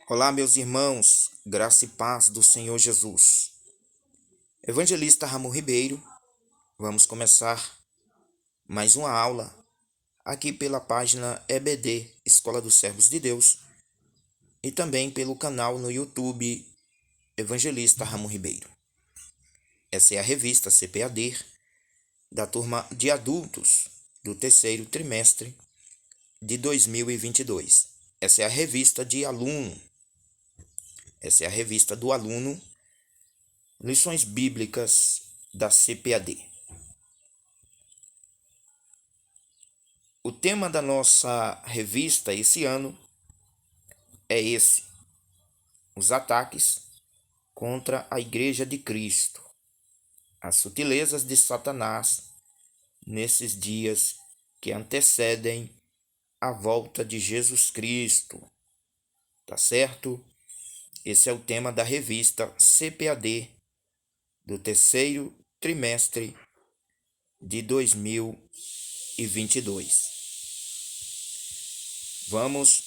Olá, meus irmãos, graça e paz do Senhor Jesus. Evangelista Ramon Ribeiro, vamos começar mais uma aula aqui pela página EBD, Escola dos Servos de Deus, e também pelo canal no YouTube Evangelista Ramon Ribeiro. Essa é a revista CPAD da turma de adultos do terceiro trimestre de 2022. Essa é a revista de aluno. Essa é a revista do aluno, Lições Bíblicas da CPAD. O tema da nossa revista esse ano é esse: os ataques contra a Igreja de Cristo, as sutilezas de Satanás nesses dias que antecedem a volta de Jesus Cristo. Tá certo? Esse é o tema da revista CPAD do terceiro trimestre de 2022. Vamos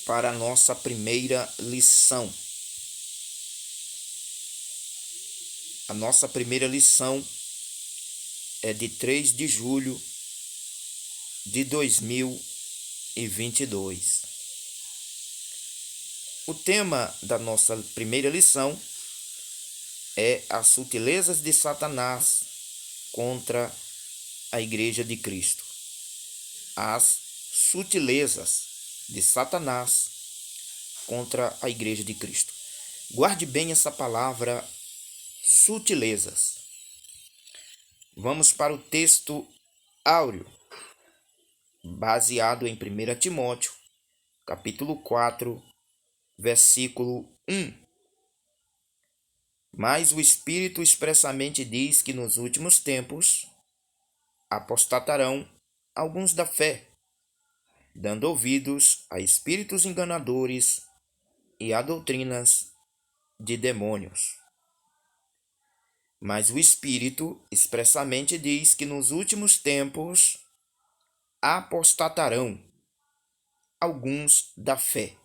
para a nossa primeira lição. A nossa primeira lição é de 3 de julho de 2022. O tema da nossa primeira lição é as sutilezas de Satanás contra a Igreja de Cristo. As sutilezas de Satanás contra a Igreja de Cristo. Guarde bem essa palavra, sutilezas. Vamos para o texto áureo, baseado em 1 Timóteo, capítulo 4, versículo 1. Mas o Espírito expressamente diz que nos últimos tempos apostatarão alguns da fé, dando ouvidos a espíritos enganadores e a doutrinas de demônios. Mas o Espírito expressamente diz que nos últimos tempos apostatarão alguns da fé.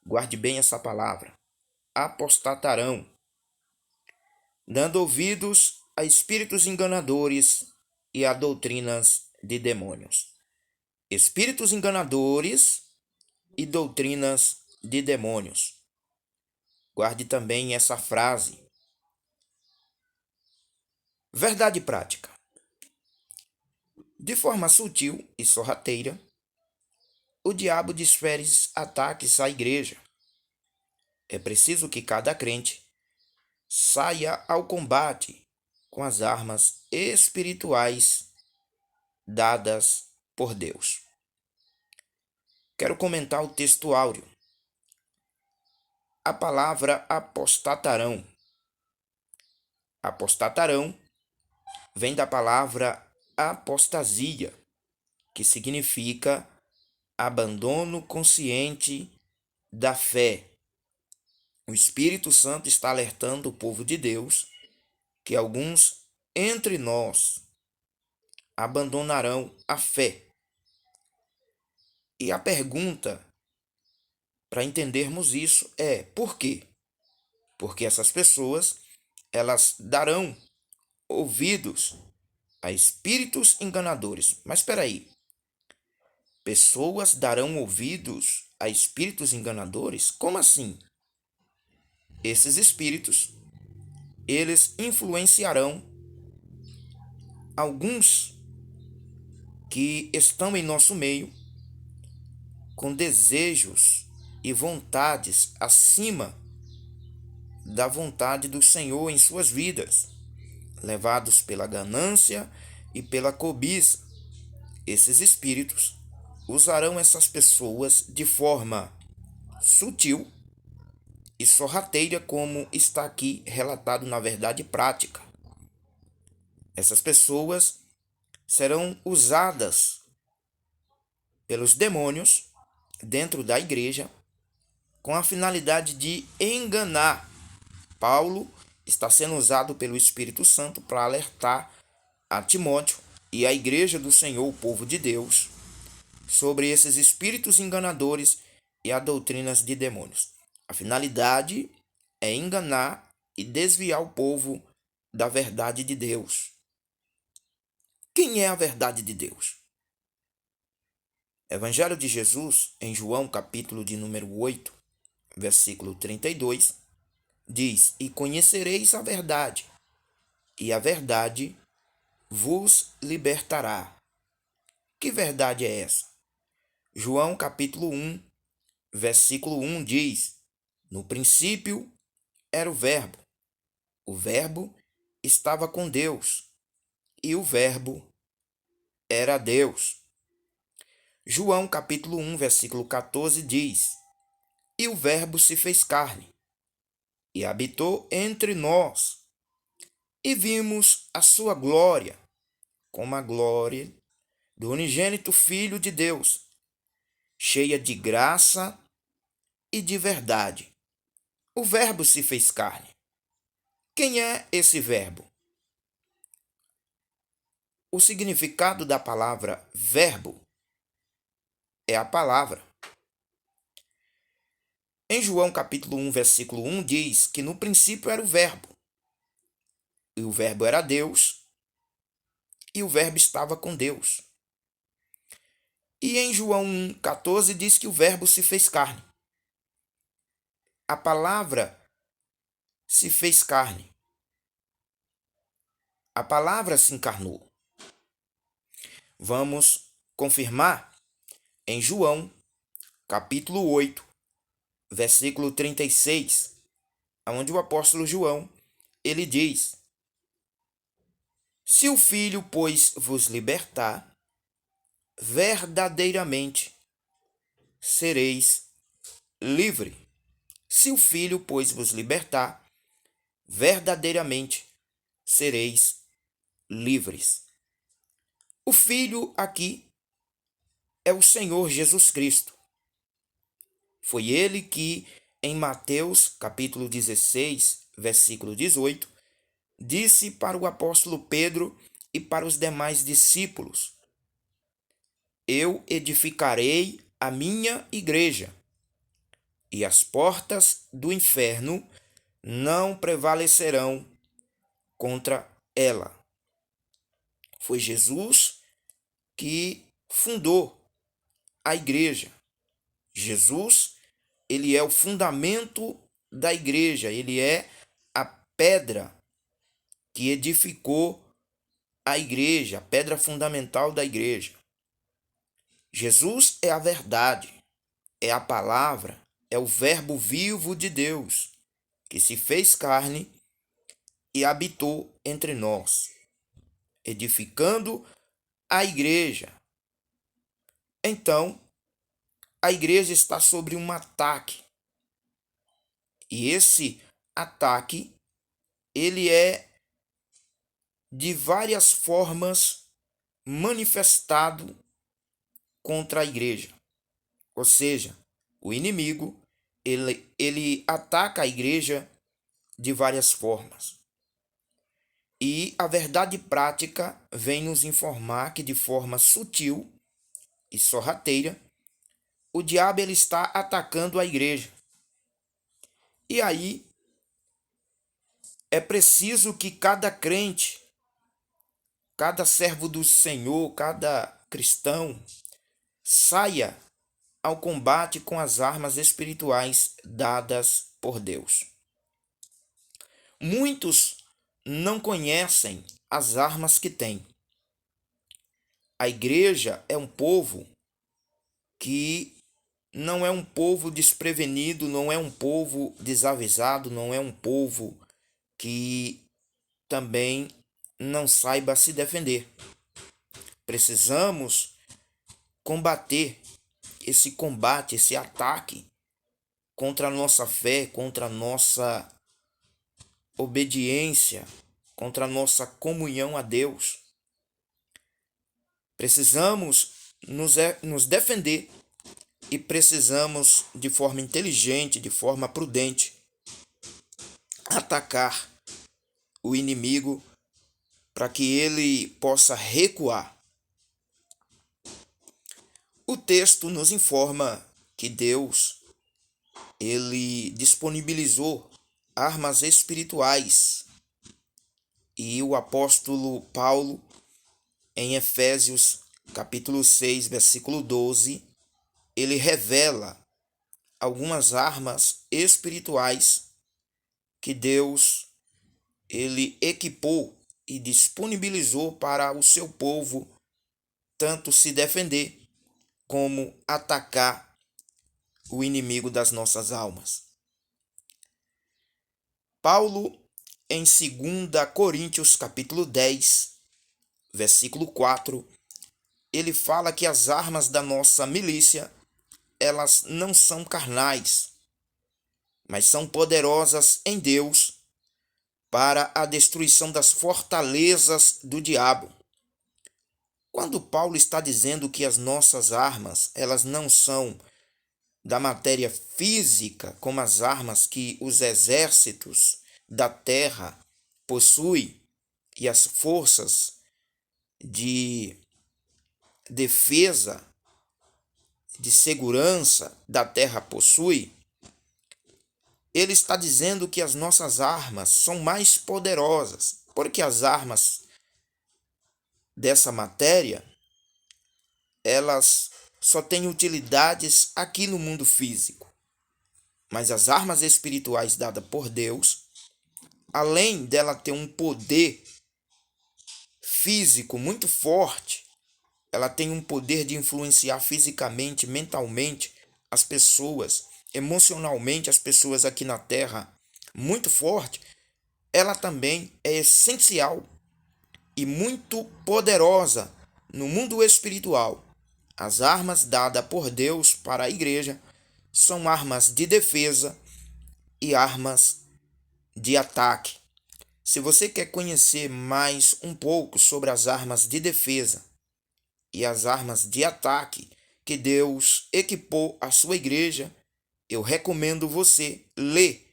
Guarde bem essa palavra. Apostatarão, dando ouvidos a espíritos enganadores e a doutrinas de demônios. Espíritos enganadores e doutrinas de demônios. Guarde também essa frase. Verdade prática. De forma sutil e sorrateira, o diabo desfere ataques à igreja. É preciso que cada crente saia ao combate com as armas espirituais dadas por Deus. Quero comentar o texto áureo. A palavra apostatarão. Apostatarão vem da palavra apostasia, que significa abandono consciente da fé. O Espírito Santo está alertando o povo de Deus que alguns entre nós abandonarão a fé. E a pergunta para entendermos isso é: por quê? Porque essas pessoas, elas darão ouvidos a espíritos enganadores. Mas espera aí. Pessoas darão ouvidos a espíritos enganadores? Como assim? Esses espíritos, eles influenciarão alguns que estão em nosso meio com desejos e vontades acima da vontade do Senhor em suas vidas, levados pela ganância e pela cobiça. Esses espíritos usarão essas pessoas de forma sutil e sorrateira, como está aqui relatado na verdade prática. Essas pessoas serão usadas pelos demônios dentro da igreja com a finalidade de enganar. Paulo está sendo usado pelo Espírito Santo para alertar a Timóteo e a igreja do Senhor, o povo de Deus, sobre esses espíritos enganadores e a doutrinas de demônios. A finalidade é enganar e desviar o povo da verdade de Deus. Quem é a verdade de Deus? Evangelho de Jesus, em João, capítulo de número 8, versículo 32, diz: E conhecereis a verdade, e a verdade vos libertará. Que verdade é essa? João, capítulo 1, versículo 1 diz: No princípio era o Verbo estava com Deus, e o Verbo era Deus. João capítulo 1, versículo 14 diz: E o Verbo se fez carne, e habitou entre nós, e vimos a sua glória, como a glória do unigênito Filho de Deus, cheia de graça e de verdade. O Verbo se fez carne. Quem é esse Verbo? O significado da palavra verbo é a palavra. Em João capítulo 1, versículo 1 diz que no princípio era o Verbo, e o Verbo era Deus, e o Verbo estava com Deus. E em João 1,14 diz que o Verbo se fez carne. A palavra se fez carne. A palavra se encarnou. Vamos confirmar em João capítulo 8, versículo 36, onde o apóstolo João, ele diz: Se o Filho, pois, vos libertar, verdadeiramente sereis livre. Se o Filho, pois, vos libertar, verdadeiramente sereis livres. O Filho aqui é o Senhor Jesus Cristo. Foi ele que, em Mateus capítulo 16, versículo 18, disse para o apóstolo Pedro e para os demais discípulos: Eu edificarei a minha igreja, e as portas do inferno não prevalecerão contra ela. Foi Jesus que fundou a igreja. Jesus, ele é o fundamento da igreja, ele é a pedra que edificou a igreja, a pedra fundamental da igreja. Jesus é a verdade, é a palavra, é o Verbo vivo de Deus, que se fez carne e habitou entre nós, edificando a igreja. Então, a igreja está sobre um ataque. E esse ataque, ele é de várias formas manifestado contra a igreja. Ou seja, o inimigo, ele ataca a igreja de várias formas. E a verdade prática vem nos informar que de forma sutil e sorrateira, o diabo ele está atacando a igreja. E aí é preciso que cada crente, cada servo do Senhor, cada cristão saia ao combate com as armas espirituais dadas por Deus. Muitos não conhecem as armas que têm. A igreja é um povo que não é um povo desprevenido, não é um povo desavisado, não é um povo que também não saiba se defender. Precisamos combater esse combate, esse ataque contra a nossa fé, contra a nossa obediência, contra a nossa comunhão a Deus. Precisamos nos defender e precisamos, de forma inteligente, de forma prudente, atacar o inimigo para que ele possa recuar. O texto nos informa que Deus ele disponibilizou armas espirituais. E o apóstolo Paulo, em Efésios capítulo 6, versículo 12, ele revela algumas armas espirituais que Deus ele equipou e disponibilizou para o seu povo tanto se defender como atacar o inimigo das nossas almas. Paulo, em 2 Coríntios capítulo 10, versículo 4, ele fala que as armas da nossa milícia, elas não são carnais, mas são poderosas em Deus para a destruição das fortalezas do diabo. Quando Paulo está dizendo que as nossas armas, elas não são da matéria física, como as armas que os exércitos da terra possuem e as forças de defesa, de segurança da terra possuem, ele está dizendo que as nossas armas são mais poderosas, porque as armas dessa matéria, elas só têm utilidades aqui no mundo físico. Mas as armas espirituais dadas por Deus, além dela ter um poder físico muito forte, ela tem um poder de influenciar fisicamente, mentalmente as pessoas, emocionalmente as pessoas aqui na Terra, muito forte. Ela também é essencial e muito poderosa no mundo espiritual. As armas dadas por Deus para a igreja são armas de defesa e armas de ataque. Se você quer conhecer mais um pouco sobre as armas de defesa e as armas de ataque que Deus equipou a sua igreja, eu recomendo você ler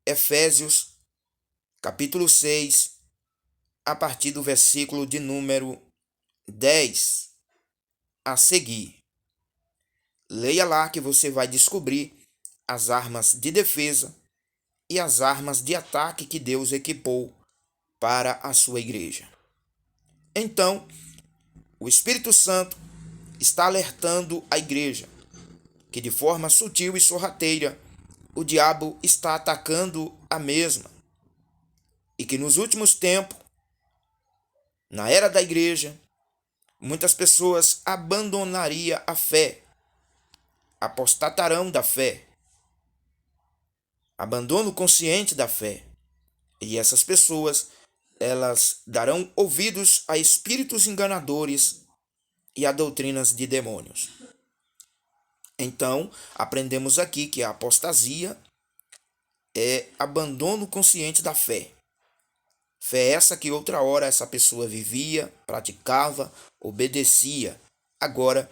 Efésios capítulo 6, a partir do versículo de número 10 a seguir. Leia lá que você vai descobrir as armas de defesa e as armas de ataque que Deus equipou para a sua igreja. Então, o Espírito Santo está alertando a igreja que de forma sutil e sorrateira o diabo está atacando a mesma e que nos últimos tempos, na era da igreja, muitas pessoas abandonariam a fé, apostatarão da fé, abandono consciente da fé. E essas pessoas, elas darão ouvidos a espíritos enganadores e a doutrinas de demônios. Então, aprendemos aqui que a apostasia é abandono consciente da fé. Fé essa que outra hora essa pessoa vivia, praticava, obedecia. Agora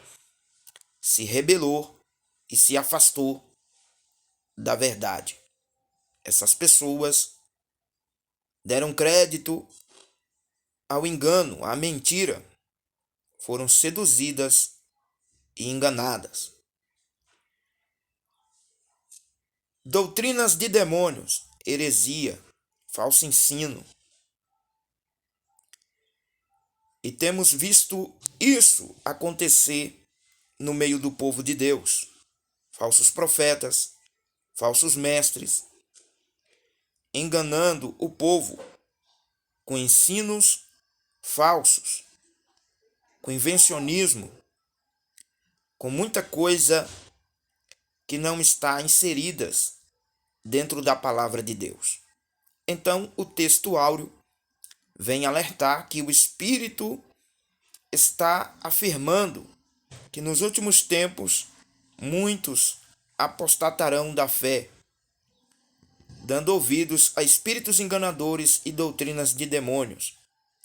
se rebelou e se afastou da verdade. Essas pessoas deram crédito ao engano, à mentira. Foram seduzidas e enganadas. Doutrinas de demônios, heresia, falso ensino. E temos visto isso acontecer no meio do povo de Deus. Falsos profetas, falsos mestres, enganando o povo com ensinos falsos, com invencionismo, com muita coisa que não está inseridas dentro da palavra de Deus. Então, o texto áureo vem alertar que o Espírito está afirmando que nos últimos tempos muitos apostatarão da fé, dando ouvidos a espíritos enganadores e doutrinas de demônios,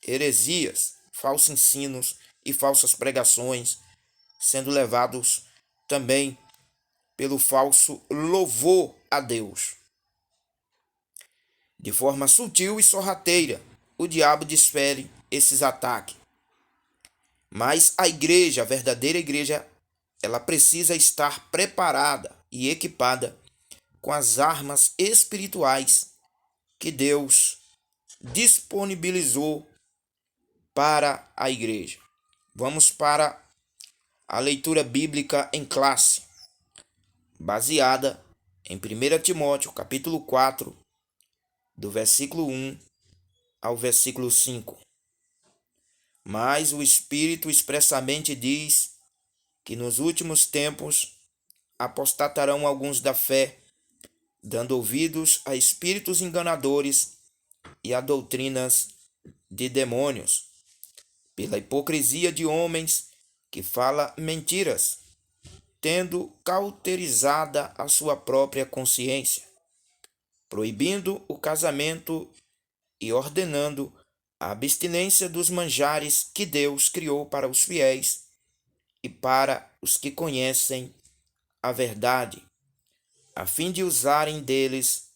heresias, falsos ensinos e falsas pregações, sendo levados também pelo falso louvor a Deus. De forma sutil e sorrateira, o diabo desfere esses ataques. Mas a igreja, a verdadeira igreja ela precisa estar preparada e equipada com as armas espirituais que Deus disponibilizou para a igreja. Vamos para a leitura bíblica em classe, baseada em 1 Timóteo, capítulo 4, do versículo 1 ao versículo 5. Mas o Espírito expressamente diz que nos últimos tempos apostatarão alguns da fé, dando ouvidos a espíritos enganadores e a doutrinas de demônios, pela hipocrisia de homens que falam mentiras, tendo cauterizada a sua própria consciência, proibindo o casamento e ordenando a abstinência dos manjares que Deus criou para os fiéis e para os que conhecem a verdade, a fim de usarem deles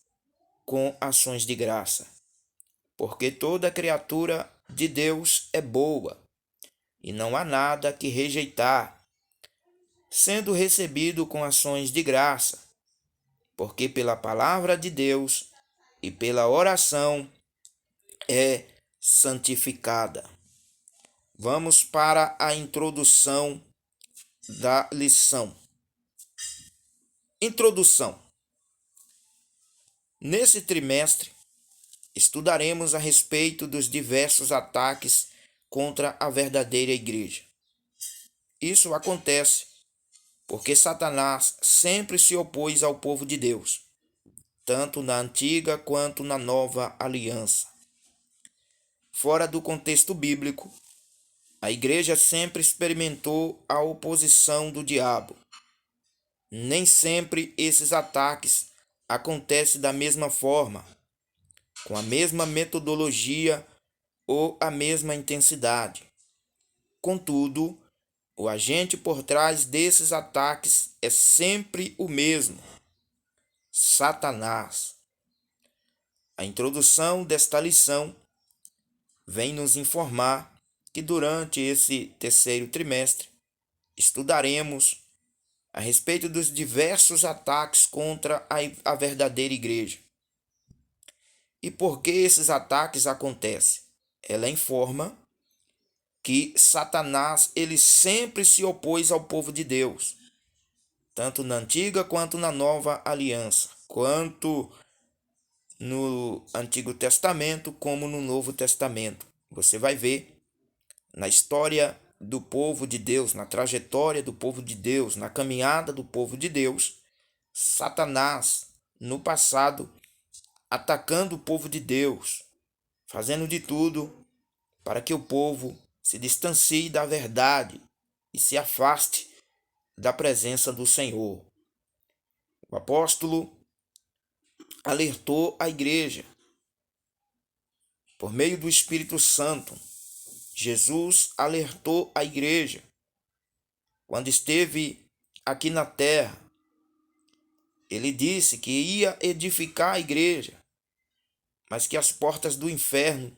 com ações de graça. Porque toda criatura de Deus é boa, e não há nada que rejeitar, sendo recebido com ações de graça, porque pela palavra de Deus e pela oração é santificada. Vamos para a introdução da lição. Introdução. Nesse trimestre, estudaremos a respeito dos diversos ataques contra a verdadeira igreja. Isso acontece porque Satanás sempre se opôs ao povo de Deus, tanto na antiga quanto na nova aliança. Fora do contexto bíblico, a igreja sempre experimentou a oposição do diabo. Nem sempre esses ataques acontecem da mesma forma, com a mesma metodologia ou a mesma intensidade. Contudo, o agente por trás desses ataques é sempre o mesmo: Satanás. A introdução desta lição vem nos informar que durante esse terceiro trimestre estudaremos a respeito dos diversos ataques contra a verdadeira igreja. E por que esses ataques acontecem? Ela informa que Satanás ele sempre se opôs ao povo de Deus, tanto na antiga quanto na nova aliança, quanto no Antigo Testamento como no Novo Testamento. Você vai ver na história do povo de Deus, na trajetória do povo de Deus, na caminhada do povo de Deus, Satanás, no passado, atacando o povo de Deus, fazendo de tudo para que o povo se distancie da verdade e se afaste da presença do Senhor. O apóstolo alertou a igreja por meio do Espírito Santo. Jesus alertou a igreja quando esteve aqui na terra. Ele disse que ia edificar a igreja, mas que as portas do inferno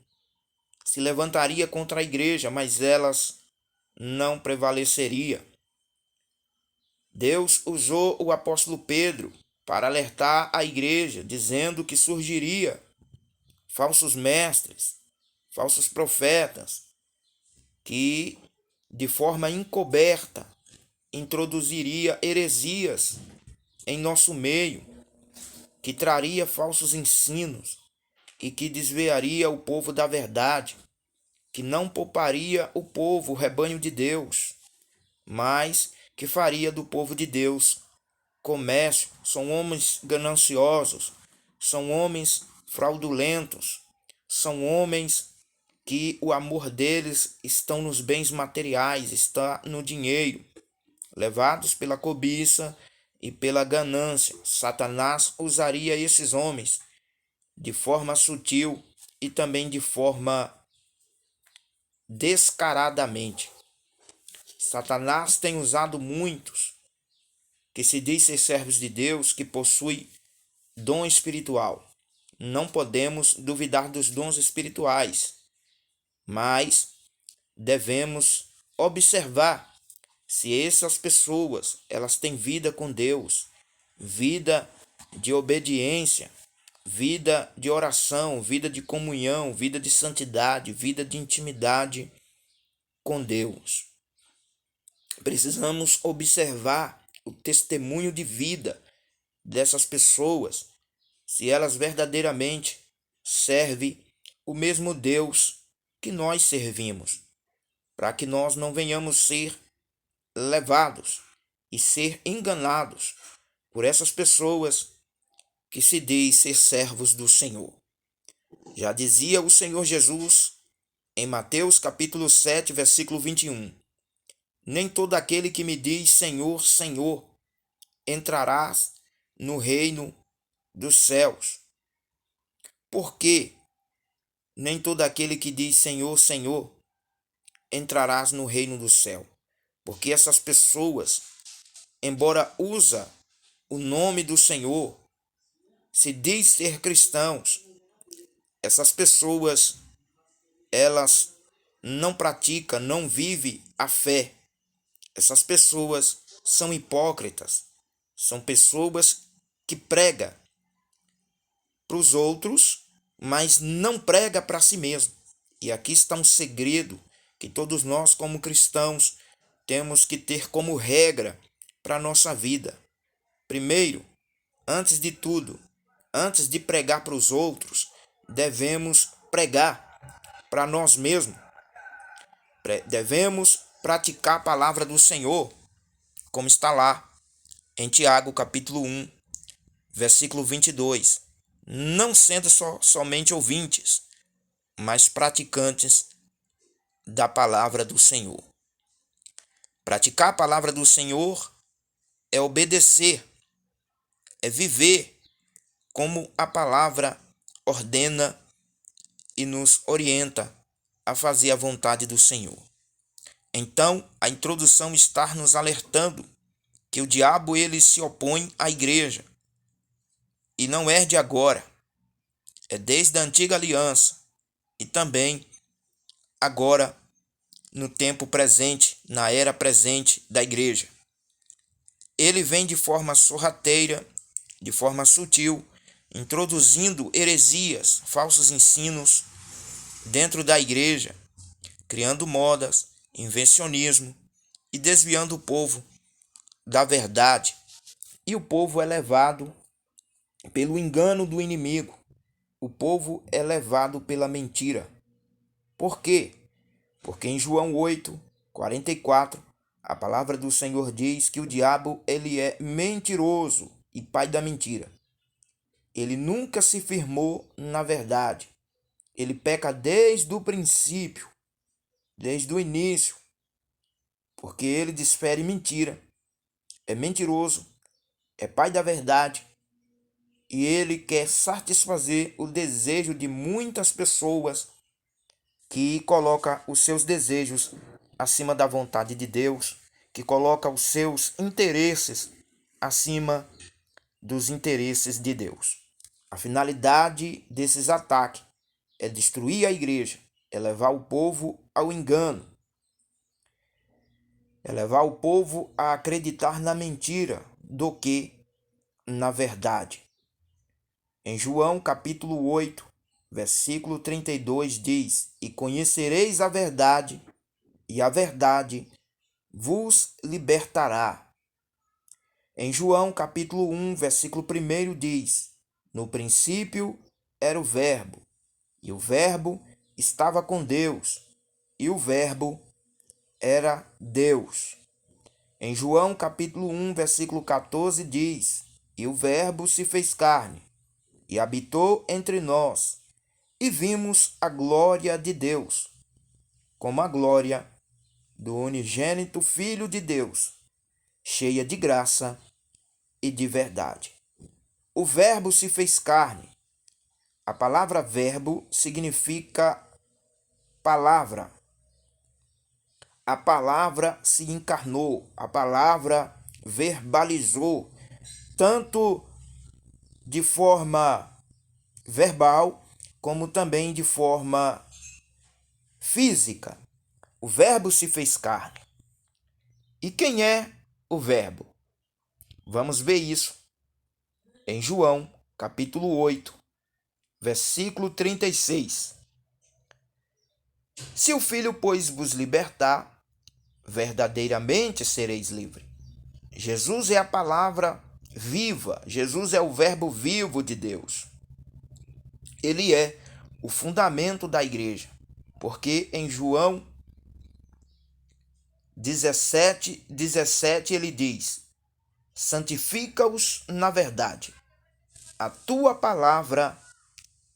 se levantariam contra a igreja, mas elas não prevaleceriam. Deus usou o apóstolo Pedro para alertar a igreja, dizendo que surgiria falsos mestres, falsos profetas, que de forma encoberta introduziria heresias em nosso meio, que traria falsos ensinos e que desviaria o povo da verdade, que não pouparia o povo, o rebanho de Deus, mas que faria do povo de Deus comércio. São homens gananciosos, são homens fraudulentos, são homens que o amor deles estão nos bens materiais, está no dinheiro, levados pela cobiça e pela ganância. Satanás usaria esses homens de forma sutil e também de forma descaradamente. Satanás tem usado muitos que se diz ser servos de Deus, que possuem dom espiritual. Não podemos duvidar dos dons espirituais, mas devemos observar se essas pessoas elas têm vida com Deus, vida de obediência, vida de oração, vida de comunhão, vida de santidade, vida de intimidade com Deus. Precisamos observar o testemunho de vida dessas pessoas, se elas verdadeiramente servem o mesmo Deus que nós servimos, para que nós não venhamos ser levados e ser enganados por essas pessoas que se diz ser servos do Senhor. Já dizia o Senhor Jesus em Mateus capítulo 7, versículo 21: nem todo aquele que me diz Senhor, Senhor, entrarás no reino dos céus. Por quê? Nem todo aquele que diz Senhor, Senhor, entrarás no reino do céu. Porque essas pessoas, embora usa o nome do Senhor, se diz ser cristãos, essas pessoas, elas não praticam, não vivem a fé. Essas pessoas são hipócritas, são pessoas que pregam para os outros, mas não prega para si mesmo. E aqui está um segredo que todos nós, como cristãos, temos que ter como regra para a nossa vida. Primeiro, antes de tudo, antes de pregar para os outros, devemos pregar para nós mesmos. Devemos praticar a palavra do Senhor, como está lá em Tiago capítulo 1, versículo 22. Não sendo somente ouvintes, mas praticantes da palavra do Senhor. Praticar a palavra do Senhor é obedecer, é viver como a palavra ordena e nos orienta a fazer a vontade do Senhor. Então, a introdução está nos alertando que o diabo ele se opõe à igreja. E não é de agora, é desde a antiga aliança e também agora no tempo presente, na era presente da igreja. Ele vem de forma sorrateira, de forma sutil, introduzindo heresias, falsos ensinos dentro da igreja, criando modas, invencionismo e desviando o povo da verdade. E o povo é levado pelo engano do inimigo. O povo é levado pela mentira. Por quê? Porque em João 8, 44, a palavra do Senhor diz que o diabo ele é mentiroso e pai da mentira. Ele nunca se firmou na verdade. Ele peca desde o princípio, desde o início, porque ele desfere mentira, é mentiroso, é pai da verdade, e ele quer satisfazer o desejo de muitas pessoas que coloca os seus desejos acima da vontade de Deus, que coloca os seus interesses acima dos interesses de Deus. A finalidade desses ataques é destruir a igreja, é levar o povo ao engano, é levar o povo a acreditar na mentira do que na verdade. Em João capítulo 8, versículo 32 diz: e conhecereis a verdade, e a verdade vos libertará. Em João capítulo 1, versículo 1 diz: no princípio era o Verbo, e o Verbo estava com Deus, e o Verbo era Deus. Em João capítulo 1, versículo 14 diz: e o Verbo se fez carne, e habitou entre nós, e vimos a glória de Deus, como a glória do unigênito Filho de Deus, cheia de graça e de verdade. O Verbo se fez carne. A palavra verbo significa palavra. A palavra se encarnou, a palavra verbalizou, tanto de forma verbal, como também de forma física. O Verbo se fez carne. E quem é o Verbo? Vamos ver isso em João, capítulo 8, versículo 36. Se o Filho, pois, vos libertar, verdadeiramente sereis livres. Jesus é a palavra viva, Jesus é o Verbo vivo de Deus. Ele é o fundamento da igreja, porque em João 17 ele diz: santifica-os na verdade, a tua palavra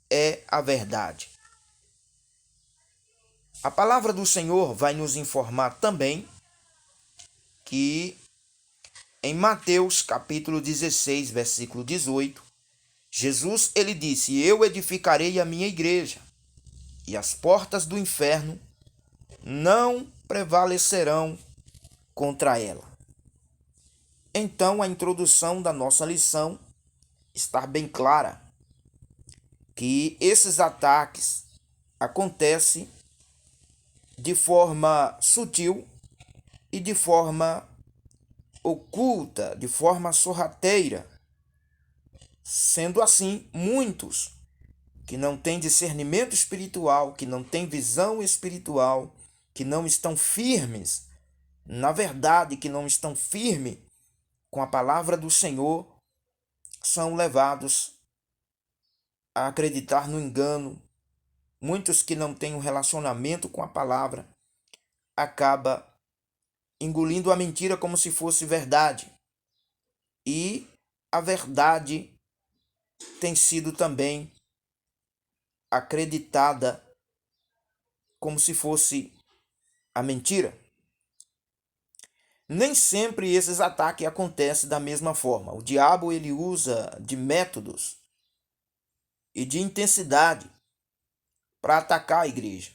é a verdade. A palavra do Senhor vai nos informar também que em Mateus capítulo 16, versículo 18, Jesus ele disse: eu edificarei a minha igreja, e as portas do inferno não prevalecerão contra ela. Então, a introdução da nossa lição está bem clara que esses ataques acontecem de forma sutil e de forma oculta, de forma sorrateira. Sendo assim, muitos que não têm discernimento espiritual, que não têm visão espiritual, que não estão firmes na verdade, que não estão firmes com a palavra do Senhor, são levados a acreditar no engano. Muitos que não têm um relacionamento com a palavra acabam engolindo a mentira como se fosse verdade. E a verdade tem sido também acreditada como se fosse a mentira. Nem sempre esses ataques acontecem da mesma forma. O diabo ele usa de métodos e de intensidade para atacar a igreja.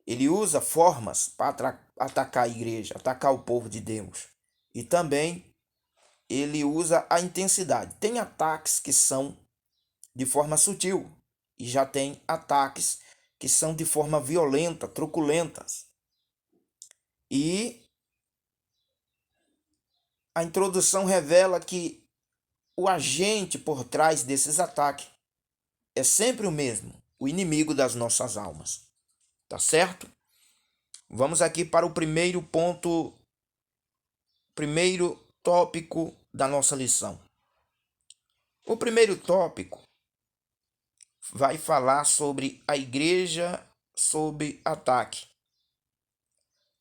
Ele usa formas para atacar a igreja, atacar o povo de Deus. E também ele usa a intensidade. Tem ataques que são de forma sutil e já tem ataques que são de forma violenta, truculentas. E a introdução revela que o agente por trás desses ataques é sempre o mesmo, o inimigo das nossas almas. Tá certo? Vamos aqui para o primeiro ponto, primeiro tópico da nossa lição. O primeiro tópico vai falar sobre a igreja sob ataque.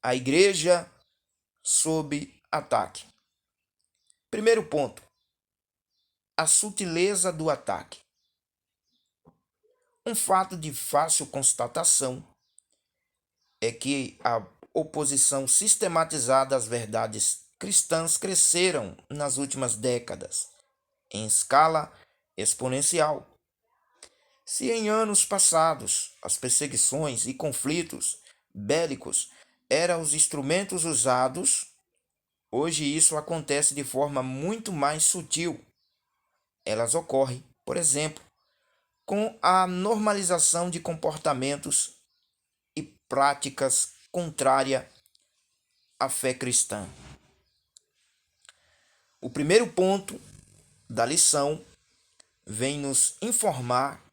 A igreja sob ataque. Primeiro ponto, a sutileza do ataque. Um fato de fácil constatação é que a oposição sistematizada às verdades cristãs cresceram nas últimas décadas, em escala exponencial. Se em anos passados as perseguições e conflitos bélicos eram os instrumentos usados, hoje isso acontece de forma muito mais sutil. Elas ocorrem, por exemplo, com a normalização de comportamentos e práticas contrárias à fé cristã. O primeiro ponto da lição vem nos informar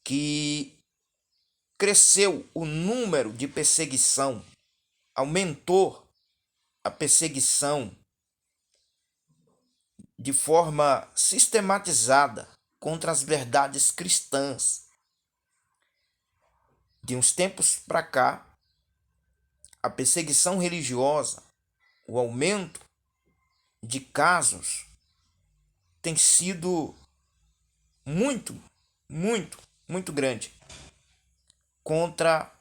que cresceu o número de perseguição, aumentou a perseguição de forma sistematizada contra as verdades cristãs. De uns tempos para cá, a perseguição religiosa, o aumento de casos tem sido muito grande contra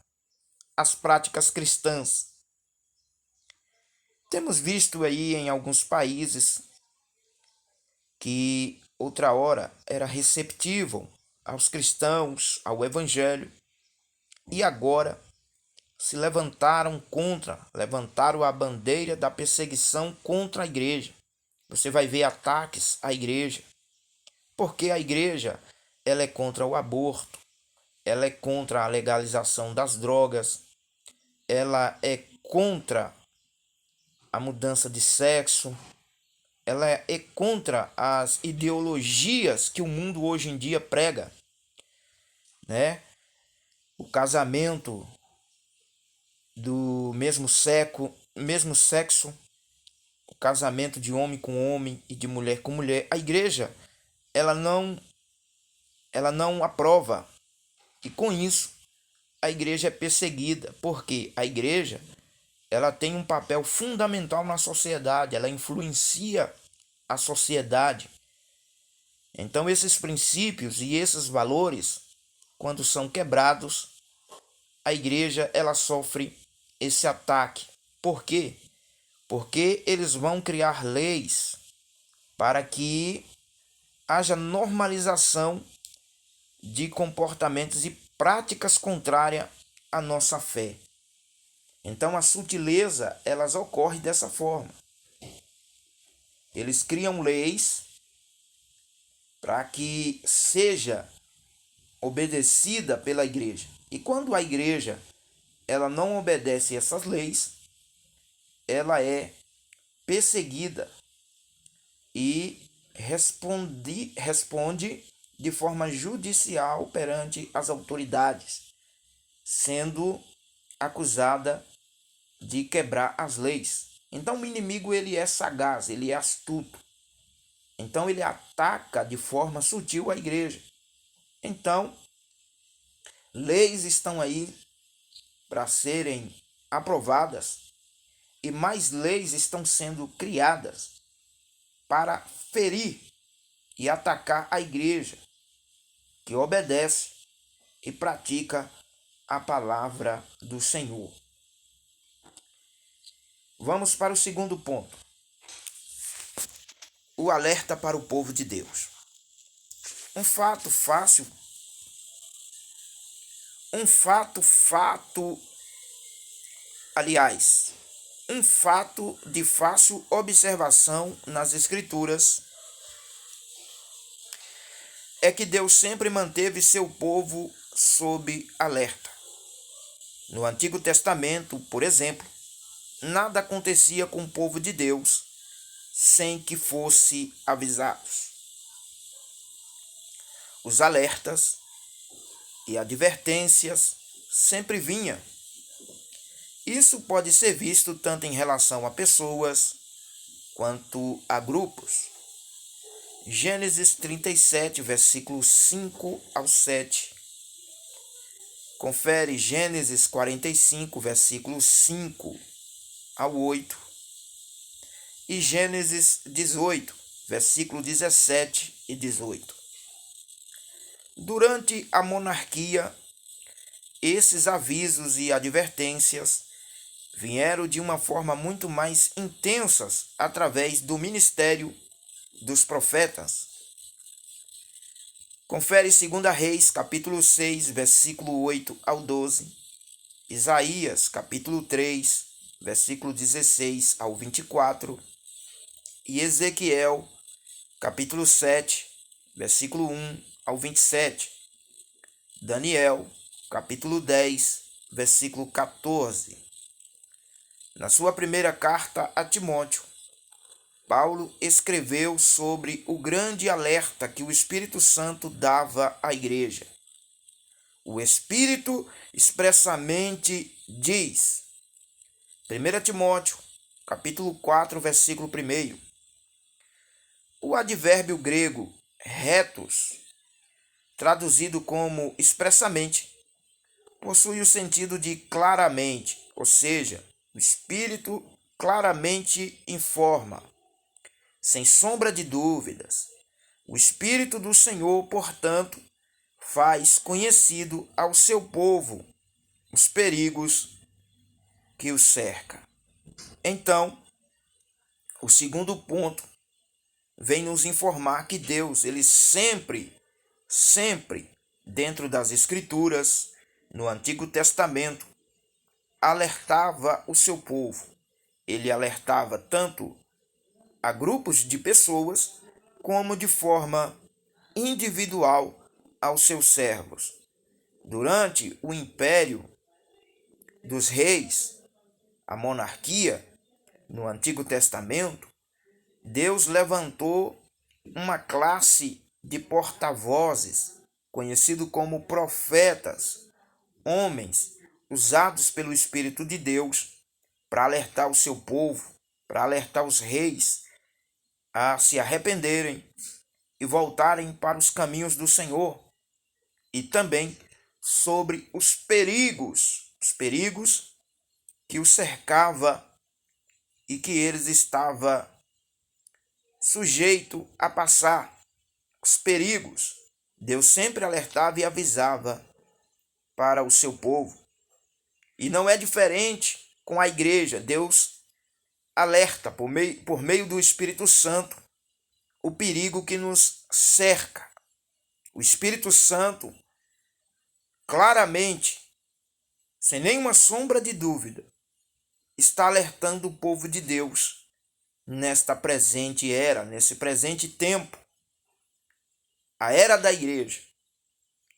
as práticas cristãs. Temos visto aí em alguns países que outra hora era receptivo aos cristãos, ao evangelho, e agora se levantaram levantaram a bandeira da perseguição contra a igreja. Você vai ver ataques à igreja, porque a igreja ela é contra o aborto, ela é contra a legalização das drogas, ela é contra a mudança de sexo, ela é contra as ideologias que o mundo hoje em dia prega, né? O casamento do mesmo sexo, o casamento de homem com homem e de mulher com mulher. A igreja, ela não aprova. E com isso, a igreja é perseguida, porque a igreja, ela tem um papel fundamental na sociedade, ela influencia a sociedade. Então, esses princípios e esses valores, quando são quebrados, a igreja ela sofre esse ataque. Por quê? Porque eles vão criar leis para que haja normalização de comportamentos e práticas contrárias à nossa fé. Então a sutileza, elas ocorre dessa forma. Eles criam leis para que seja obedecida pela igreja. E quando a igreja ela não obedece essas leis, ela é perseguida e responde de forma judicial perante as autoridades, sendo acusada de quebrar as leis. Então o inimigo ele é sagaz, ele é astuto. Então ele ataca de forma sutil a igreja. Então, leis estão aí para serem aprovadas e mais leis estão sendo criadas para ferir e atacar a igreja que obedece e pratica a palavra do Senhor. Vamos para o segundo ponto. O alerta para o povo de Deus. Um fato, um fato de fácil observação nas Escrituras é que Deus sempre manteve seu povo sob alerta. No Antigo Testamento, por exemplo, nada acontecia com o povo de Deus sem que fosse avisados. Os alertas e advertências sempre vinham. Isso pode ser visto tanto em relação a pessoas quanto a grupos. Gênesis 37, versículos 5 ao 7. Confere Gênesis 45, versículos 5 ao 8. E Gênesis 18, versículo 17 e 18. Durante a monarquia, esses avisos e advertências vieram de uma forma muito mais intensas através do ministério dos profetas. Confere 2 Reis, capítulo 6, versículo 8 ao 12, Isaías, capítulo 3, versículo 16 ao 24, e Ezequiel, capítulo 7, versículo 1 ao 27, Daniel, capítulo 10, versículo 14. Na sua primeira carta a Timóteo, Paulo escreveu sobre o grande alerta que o Espírito Santo dava à igreja. O Espírito expressamente diz, 1 Timóteo, capítulo 4, versículo 1, o advérbio grego retos, traduzido como expressamente, possui o sentido de claramente, ou seja, o Espírito claramente informa, sem sombra de dúvidas. O Espírito do Senhor, portanto, faz conhecido ao seu povo os perigos que o cercam. Então, o segundo ponto vem nos informar que Deus, ele sempre, dentro das Escrituras, no Antigo Testamento, alertava o seu povo. Ele alertava tanto a grupos de pessoas, como de forma individual aos seus servos. Durante o império dos reis, a monarquia, no Antigo Testamento, Deus levantou uma classe de porta-vozes, conhecido como profetas, homens usados pelo Espírito de Deus para alertar o seu povo, para alertar os reis a se arrependerem e voltarem para os caminhos do Senhor, e também sobre os perigos que o cercava e que eles estavam sujeitos a passar. Os perigos, Deus sempre alertava e avisava para o seu povo. E não é diferente com a igreja. Deus alerta por meio do Espírito Santo o perigo que nos cerca. O Espírito Santo, claramente, sem nenhuma sombra de dúvida, está alertando o povo de Deus nesta presente era, nesse presente tempo, a era da igreja.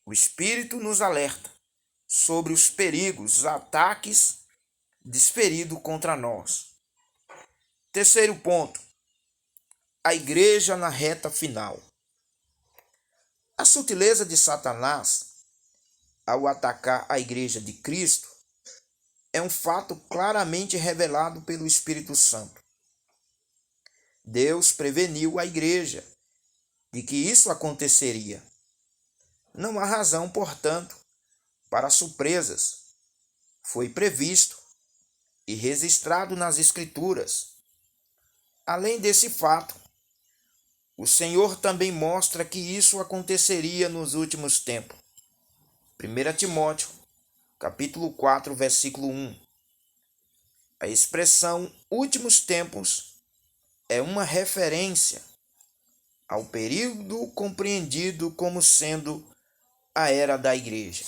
O Espírito nos alerta sobre os perigos, os ataques desferidos contra nós. Terceiro ponto, a igreja na reta final. A sutileza de Satanás ao atacar a igreja de Cristo é um fato claramente revelado pelo Espírito Santo. Deus preveniu a igreja de que isso aconteceria. Não há razão, portanto, para surpresas. Foi previsto e registrado nas Escrituras. Além desse fato, o Senhor também mostra que isso aconteceria nos últimos tempos. 1 Timóteo, capítulo 4, versículo 1. A expressão últimos tempos é uma referência ao período compreendido como sendo a era da igreja.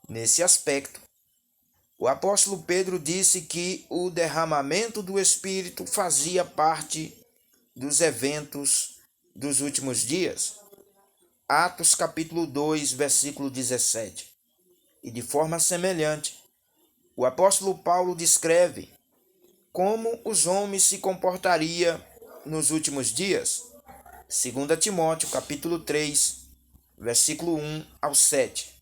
Nesse aspecto, o apóstolo Pedro disse que o derramamento do Espírito fazia parte dos eventos dos últimos dias. Atos capítulo 2, versículo 17. E de forma semelhante, o apóstolo Paulo descreve como os homens se comportariam nos últimos dias. 2 Timóteo capítulo 3, versículo 1 ao 7.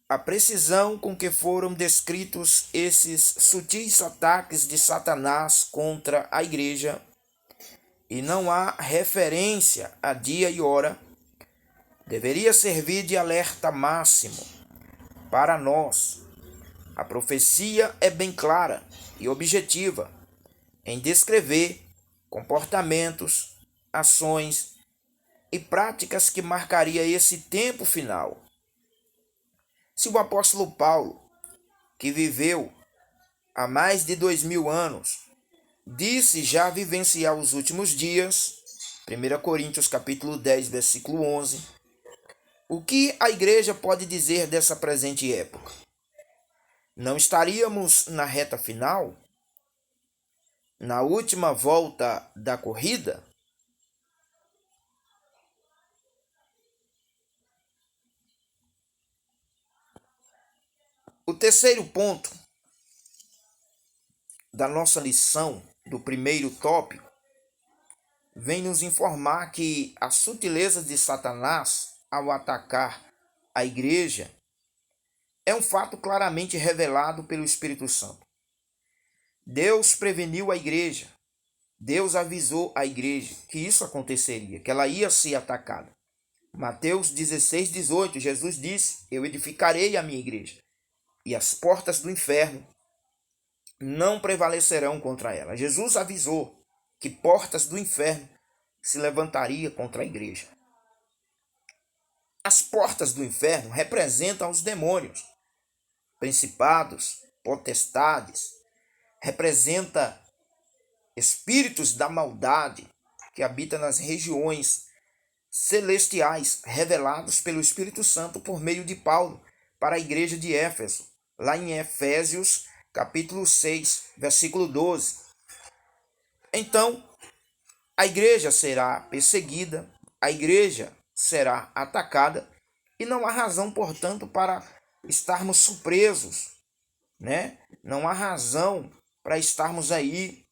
A precisão com que foram descritos esses sutis ataques de Satanás contra a igreja, e não há referência a dia e hora, deveria servir de alerta máximo para nós. A profecia é bem clara e objetiva em descrever comportamentos, ações e práticas que marcaria esse tempo final. Se o apóstolo Paulo, que viveu há mais de 2000 anos, disse já vivenciar os últimos dias, 1 Coríntios capítulo 10, versículo 11, o que a igreja pode dizer dessa presente época? Não estaríamos na reta final? Na última volta da corrida? O terceiro ponto da nossa lição, do primeiro tópico, vem nos informar que a sutileza de Satanás ao atacar a igreja é um fato claramente revelado pelo Espírito Santo. Deus preveniu a igreja, Deus avisou a igreja que isso aconteceria, que ela ia ser atacada. Mateus 16, 18, Jesus disse: eu edificarei a minha igreja, e as portas do inferno não prevalecerão contra ela. Jesus avisou que portas do inferno se levantaria contra a igreja. As portas do inferno representam os demônios, principados, potestades, representa espíritos da maldade que habitam nas regiões celestiais, revelados pelo Espírito Santo por meio de Paulo para a igreja de Éfeso, lá em Efésios capítulo 6, versículo 12. Então, a igreja será perseguida, a igreja será atacada, e não há razão, portanto, para estarmos surpresos, né? Não há razão para estarmos aí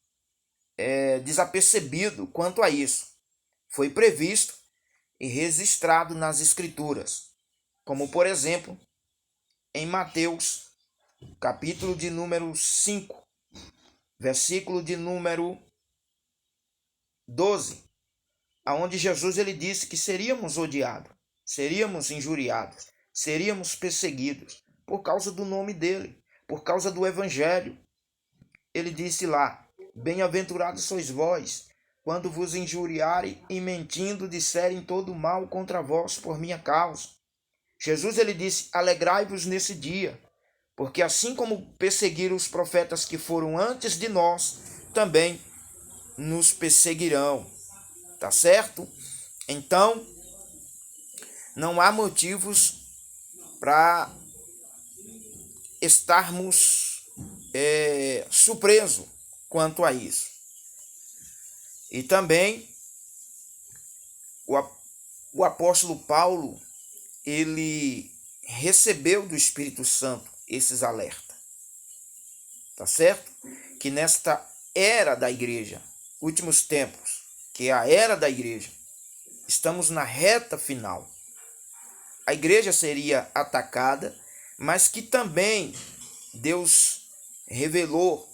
desapercebido quanto a isso. Foi previsto e registrado nas Escrituras, como por exemplo em Mateus, capítulo de número 5, versículo de número 12, aonde Jesus ele disse que seríamos odiados, seríamos injuriados, seríamos perseguidos por causa do nome dele, por causa do evangelho. Ele disse lá: bem-aventurados sois vós, quando vos injuriarem e mentindo disserem todo mal contra vós por minha causa. Jesus ele disse: alegrai-vos nesse dia, porque assim como perseguiram os profetas que foram antes de nós, também nos perseguirão. Tá certo? Então, não há motivos para estarmos surpresos quanto a isso. E também o apóstolo Paulo, ele recebeu do Espírito Santo esses alertas. Tá certo? Que nesta era da igreja, últimos tempos, que é a era da igreja, estamos na reta final. A igreja seria atacada, mas que também Deus revelou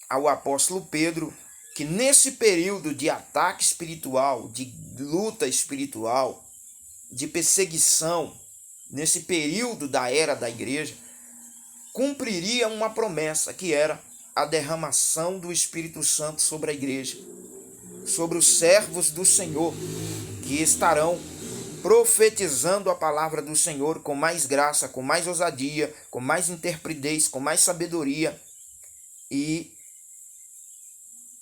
ao apóstolo Pedro que nesse período de ataque espiritual, de luta espiritual, de perseguição, nesse período da era da igreja, cumpriria uma promessa que era a derramação do Espírito Santo sobre a igreja, sobre os servos do Senhor, que estarão profetizando a palavra do Senhor com mais graça, com mais ousadia, com mais intrepidez, com mais sabedoria, e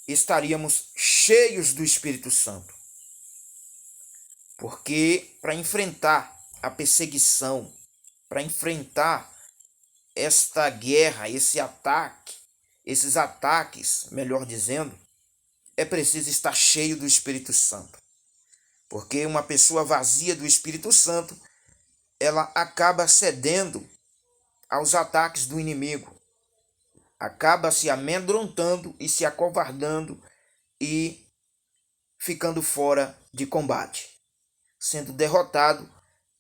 estaríamos cheios do Espírito Santo. Porque para enfrentar a perseguição, para enfrentar esta guerra, esse ataque, esses ataques, melhor dizendo, é preciso estar cheio do Espírito Santo. Porque uma pessoa vazia do Espírito Santo, ela acaba cedendo aos ataques do inimigo. Acaba se amedrontando e se acovardando e ficando fora de combate, sendo derrotado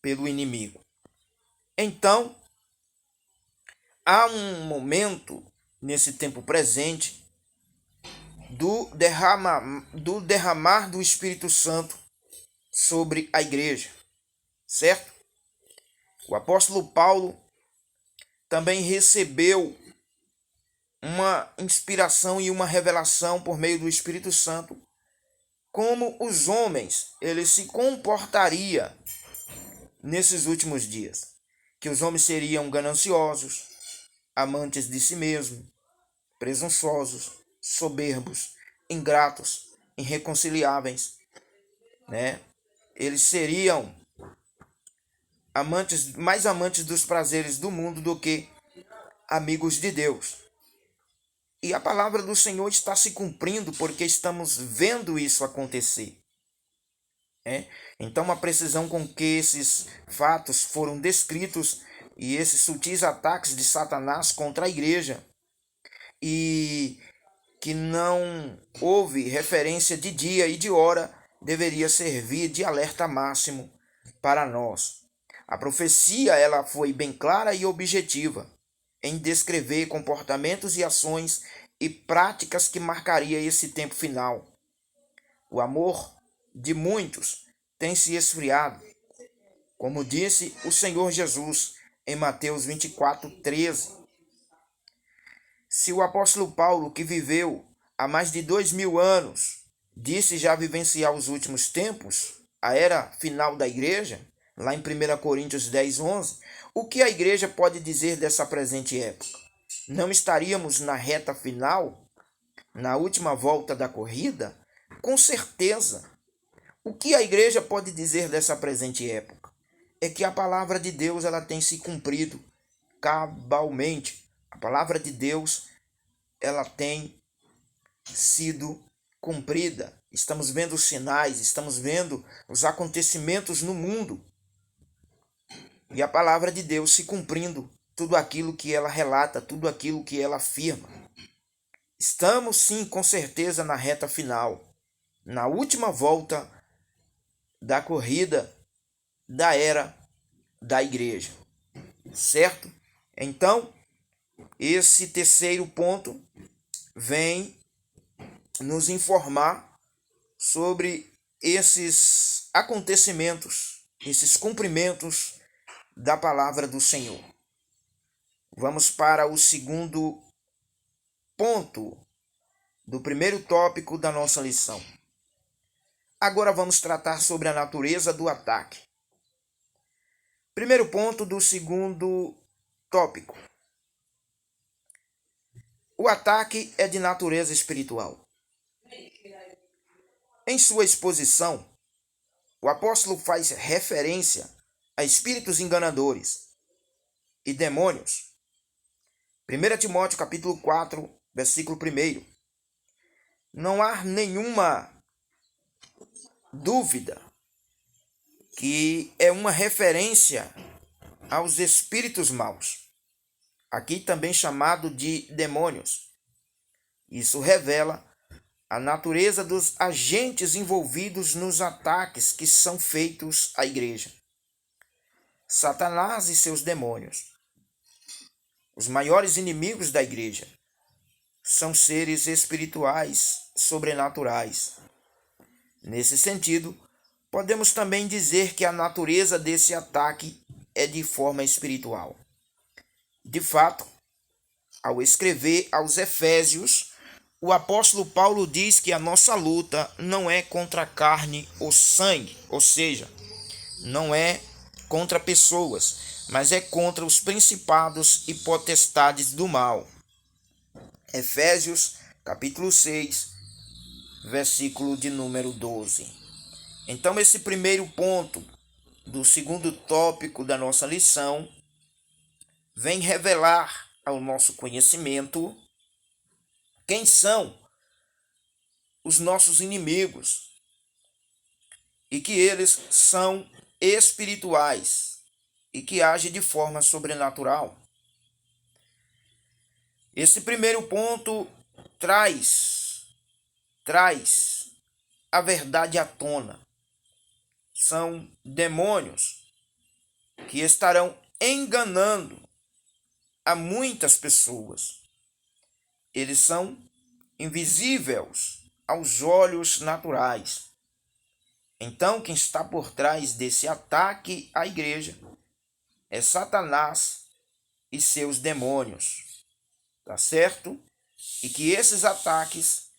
pelo inimigo. Então, há um momento nesse tempo presente do derramar do Espírito Santo sobre a igreja, certo? O apóstolo Paulo também recebeu uma inspiração e uma revelação por meio do Espírito Santo, como os homens eles se comportariam nesses últimos dias, que os homens seriam gananciosos, amantes de si mesmo, presunçosos, soberbos, ingratos, irreconciliáveis, né? Eles seriam mais amantes dos prazeres do mundo do que amigos de Deus. E a palavra do Senhor está se cumprindo porque estamos vendo isso acontecer. Então a precisão com que esses fatos foram descritos e esses sutis ataques de Satanás contra a igreja, e que não houve referência de dia e de hora, deveria servir de alerta máximo para nós. A profecia ela foi bem clara e objetiva em descrever comportamentos e ações e práticas que marcaria esse tempo final. O amor de muitos tem se esfriado, como disse o Senhor Jesus em Mateus 24:13. Se o apóstolo Paulo, que viveu há mais de 2000 anos, disse já vivenciar os últimos tempos, a era final da igreja, lá em 1 Coríntios 10:11, o que a igreja pode dizer dessa presente época? Não estaríamos na reta final, na última volta da corrida? Com certeza. O que a igreja pode dizer dessa presente época? É que a palavra de Deus ela tem se cumprido cabalmente. A palavra de Deus ela tem sido cumprida. Estamos vendo os sinais, estamos vendo os acontecimentos no mundo. E a palavra de Deus se cumprindo, tudo aquilo que ela relata, tudo aquilo que ela afirma. Estamos sim, com certeza, na reta final, na última volta da corrida da era da igreja, certo? Então, esse terceiro ponto vem nos informar sobre esses acontecimentos, esses cumprimentos da palavra do Senhor. Vamos para o segundo ponto do primeiro tópico da nossa lição. Agora vamos tratar sobre a natureza do ataque. Primeiro ponto do segundo tópico. O ataque é de natureza espiritual. Em sua exposição, o apóstolo faz referência a espíritos enganadores e demônios. 1 Timóteo capítulo 4, versículo 1. Não há nenhuma dúvida que é uma referência aos espíritos maus, aqui também chamado de demônios. Isso revela a natureza dos agentes envolvidos nos ataques que são feitos à igreja. Satanás e seus demônios. Os maiores inimigos da igreja são seres espirituais, sobrenaturais. Nesse sentido, podemos também dizer que a natureza desse ataque é de forma espiritual. De fato, ao escrever aos Efésios, o apóstolo Paulo diz que a nossa luta não é contra a carne ou sangue, ou seja, não é contra pessoas, mas é contra os principados e potestades do mal. Efésios, capítulo 6, versículo de número 12. Então, esse primeiro ponto do segundo tópico da nossa lição vem revelar ao nosso conhecimento quem são os nossos inimigos e que eles são espirituais e que agem de forma sobrenatural. Esse primeiro ponto traz a verdade à tona. São demônios que estarão enganando a muitas pessoas. Eles são invisíveis aos olhos naturais. Então, quem está por trás desse ataque à igreja é Satanás e seus demônios, tá certo? E que esses ataques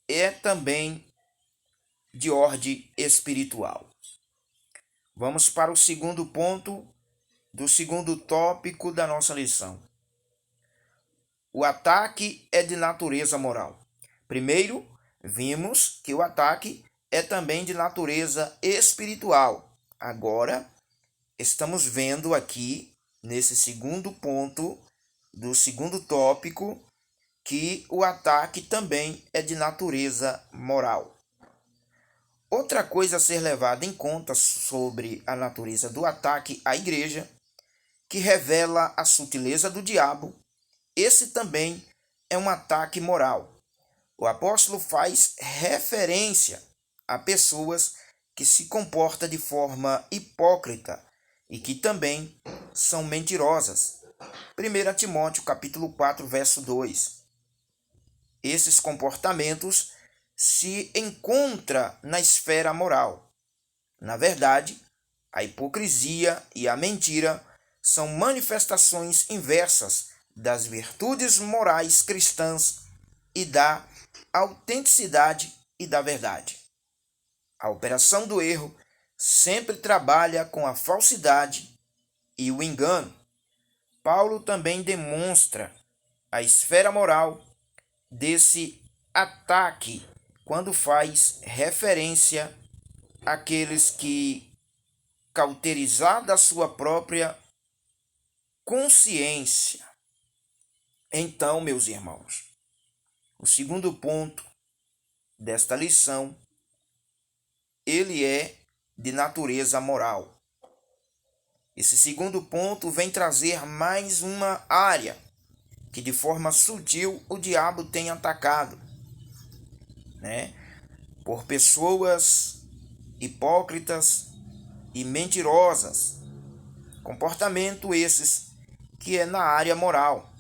é também de ordem espiritual. Vamos para o segundo ponto do segundo tópico da nossa lição. O ataque é de natureza moral. Primeiro, vimos que o ataque é também de natureza espiritual. Agora, estamos vendo aqui, nesse segundo ponto do segundo tópico, que o ataque também é de natureza moral. Outra coisa a ser levada em conta sobre a natureza do ataque à igreja, que revela a sutileza do diabo, esse também é um ataque moral. O apóstolo faz referência a pessoas que se comportam de forma hipócrita e que também são mentirosas. 1 Timóteo capítulo 4, verso 2. Esses comportamentos se encontram na esfera moral. Na verdade, a hipocrisia e a mentira são manifestações inversas das virtudes morais cristãs e da autenticidade e da verdade. A operação do erro sempre trabalha com a falsidade e o engano. Paulo também demonstra a esfera moral desse ataque quando faz referência àqueles que, cauterizada a sua própria consciência. Então, meus irmãos, o segundo ponto desta lição, ele é de natureza moral. Esse segundo ponto vem trazer mais uma área que de forma sutil o diabo tem atacado, né? Por pessoas hipócritas e mentirosas. Comportamento esses que é na área moral.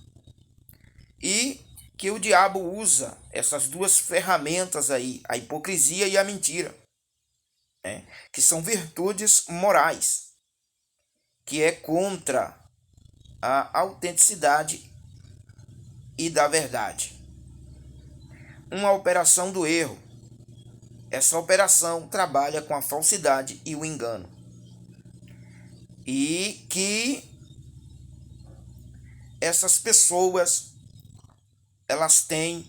E que o diabo usa essas duas ferramentas aí, a hipocrisia e a mentira, né? Que são virtudes morais, que é contra a autenticidade e da verdade. Uma operação do erro. Essa operação trabalha com a falsidade e o engano. E que essas pessoas, elas têm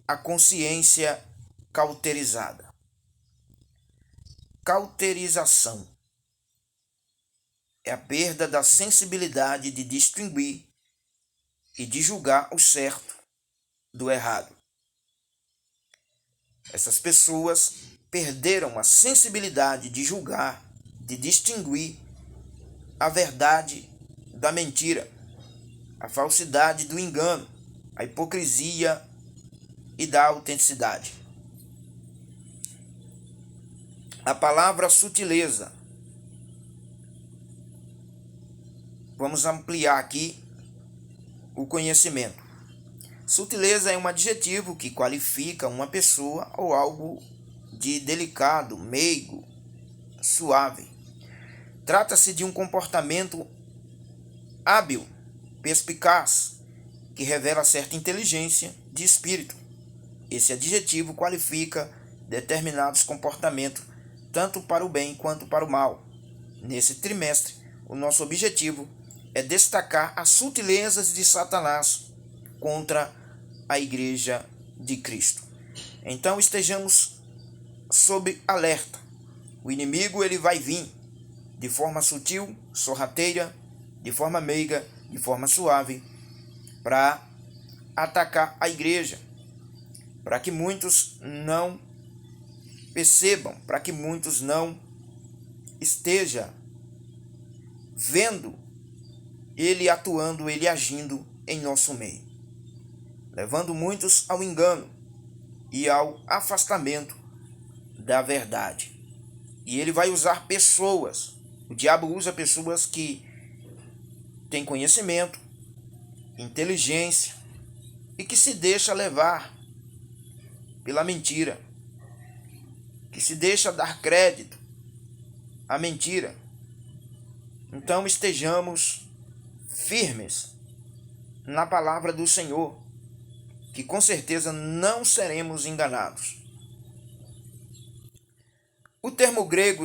a consciência cauterizada. Cauterização é a perda da sensibilidade de distinguir e de julgar o certo do errado. Essas pessoas perderam a sensibilidade de julgar, de distinguir a verdade da mentira, a falsidade do engano, a hipocrisia e da autenticidade. A palavra sutileza. Vamos ampliar aqui o conhecimento. Sutileza é um adjetivo que qualifica uma pessoa ou algo de delicado, meigo, suave. Trata-se de um comportamento hábil, perspicaz, que revela certa inteligência de espírito. Esse adjetivo qualifica determinados comportamentos, tanto para o bem quanto para o mal. Nesse trimestre, o nosso objetivo é destacar as sutilezas de Satanás contra a Igreja de Cristo. Então estejamos sob alerta. O inimigo ele vai vir de forma sutil, sorrateira, de forma meiga, de forma suave, para atacar a igreja, para que muitos não percebam, para que muitos não estejam vendo ele atuando, ele agindo em nosso meio, levando muitos ao engano e ao afastamento da verdade. E ele vai usar pessoas, o diabo usa pessoas que têm conhecimento, inteligência e que se deixa levar pela mentira, que se deixa dar crédito à mentira. Então estejamos firmes na palavra do Senhor, que com certeza não seremos enganados. O termo grego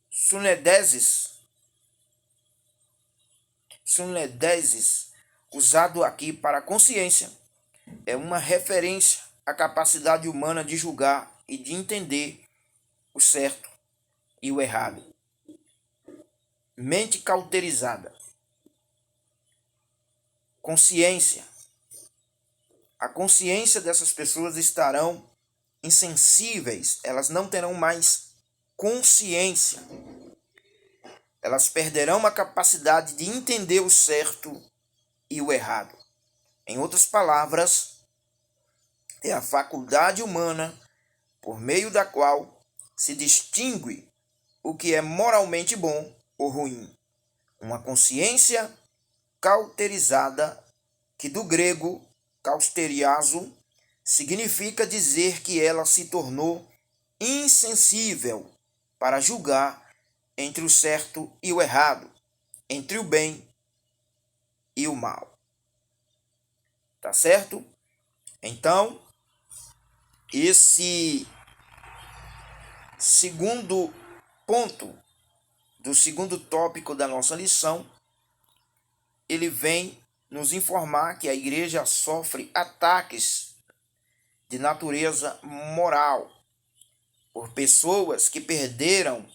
sunedesis, usado aqui para consciência, é uma referência à capacidade humana de julgar e de entender o certo e o errado. Mente cauterizada. Consciência. A consciência dessas pessoas estarão insensíveis, elas não terão mais consciência. Elas perderão a capacidade de entender o certo e o errado. Em outras palavras, é a faculdade humana por meio da qual se distingue o que é moralmente bom ou ruim. Uma consciência cauterizada, que do grego causteriazo significa dizer que ela se tornou insensível para julgar entre o certo e o errado, entre o bem e o mal. Tá certo? Então, esse segundo ponto do segundo tópico da nossa lição, ele vem nos informar que a igreja sofre ataques de natureza moral por pessoas que perderam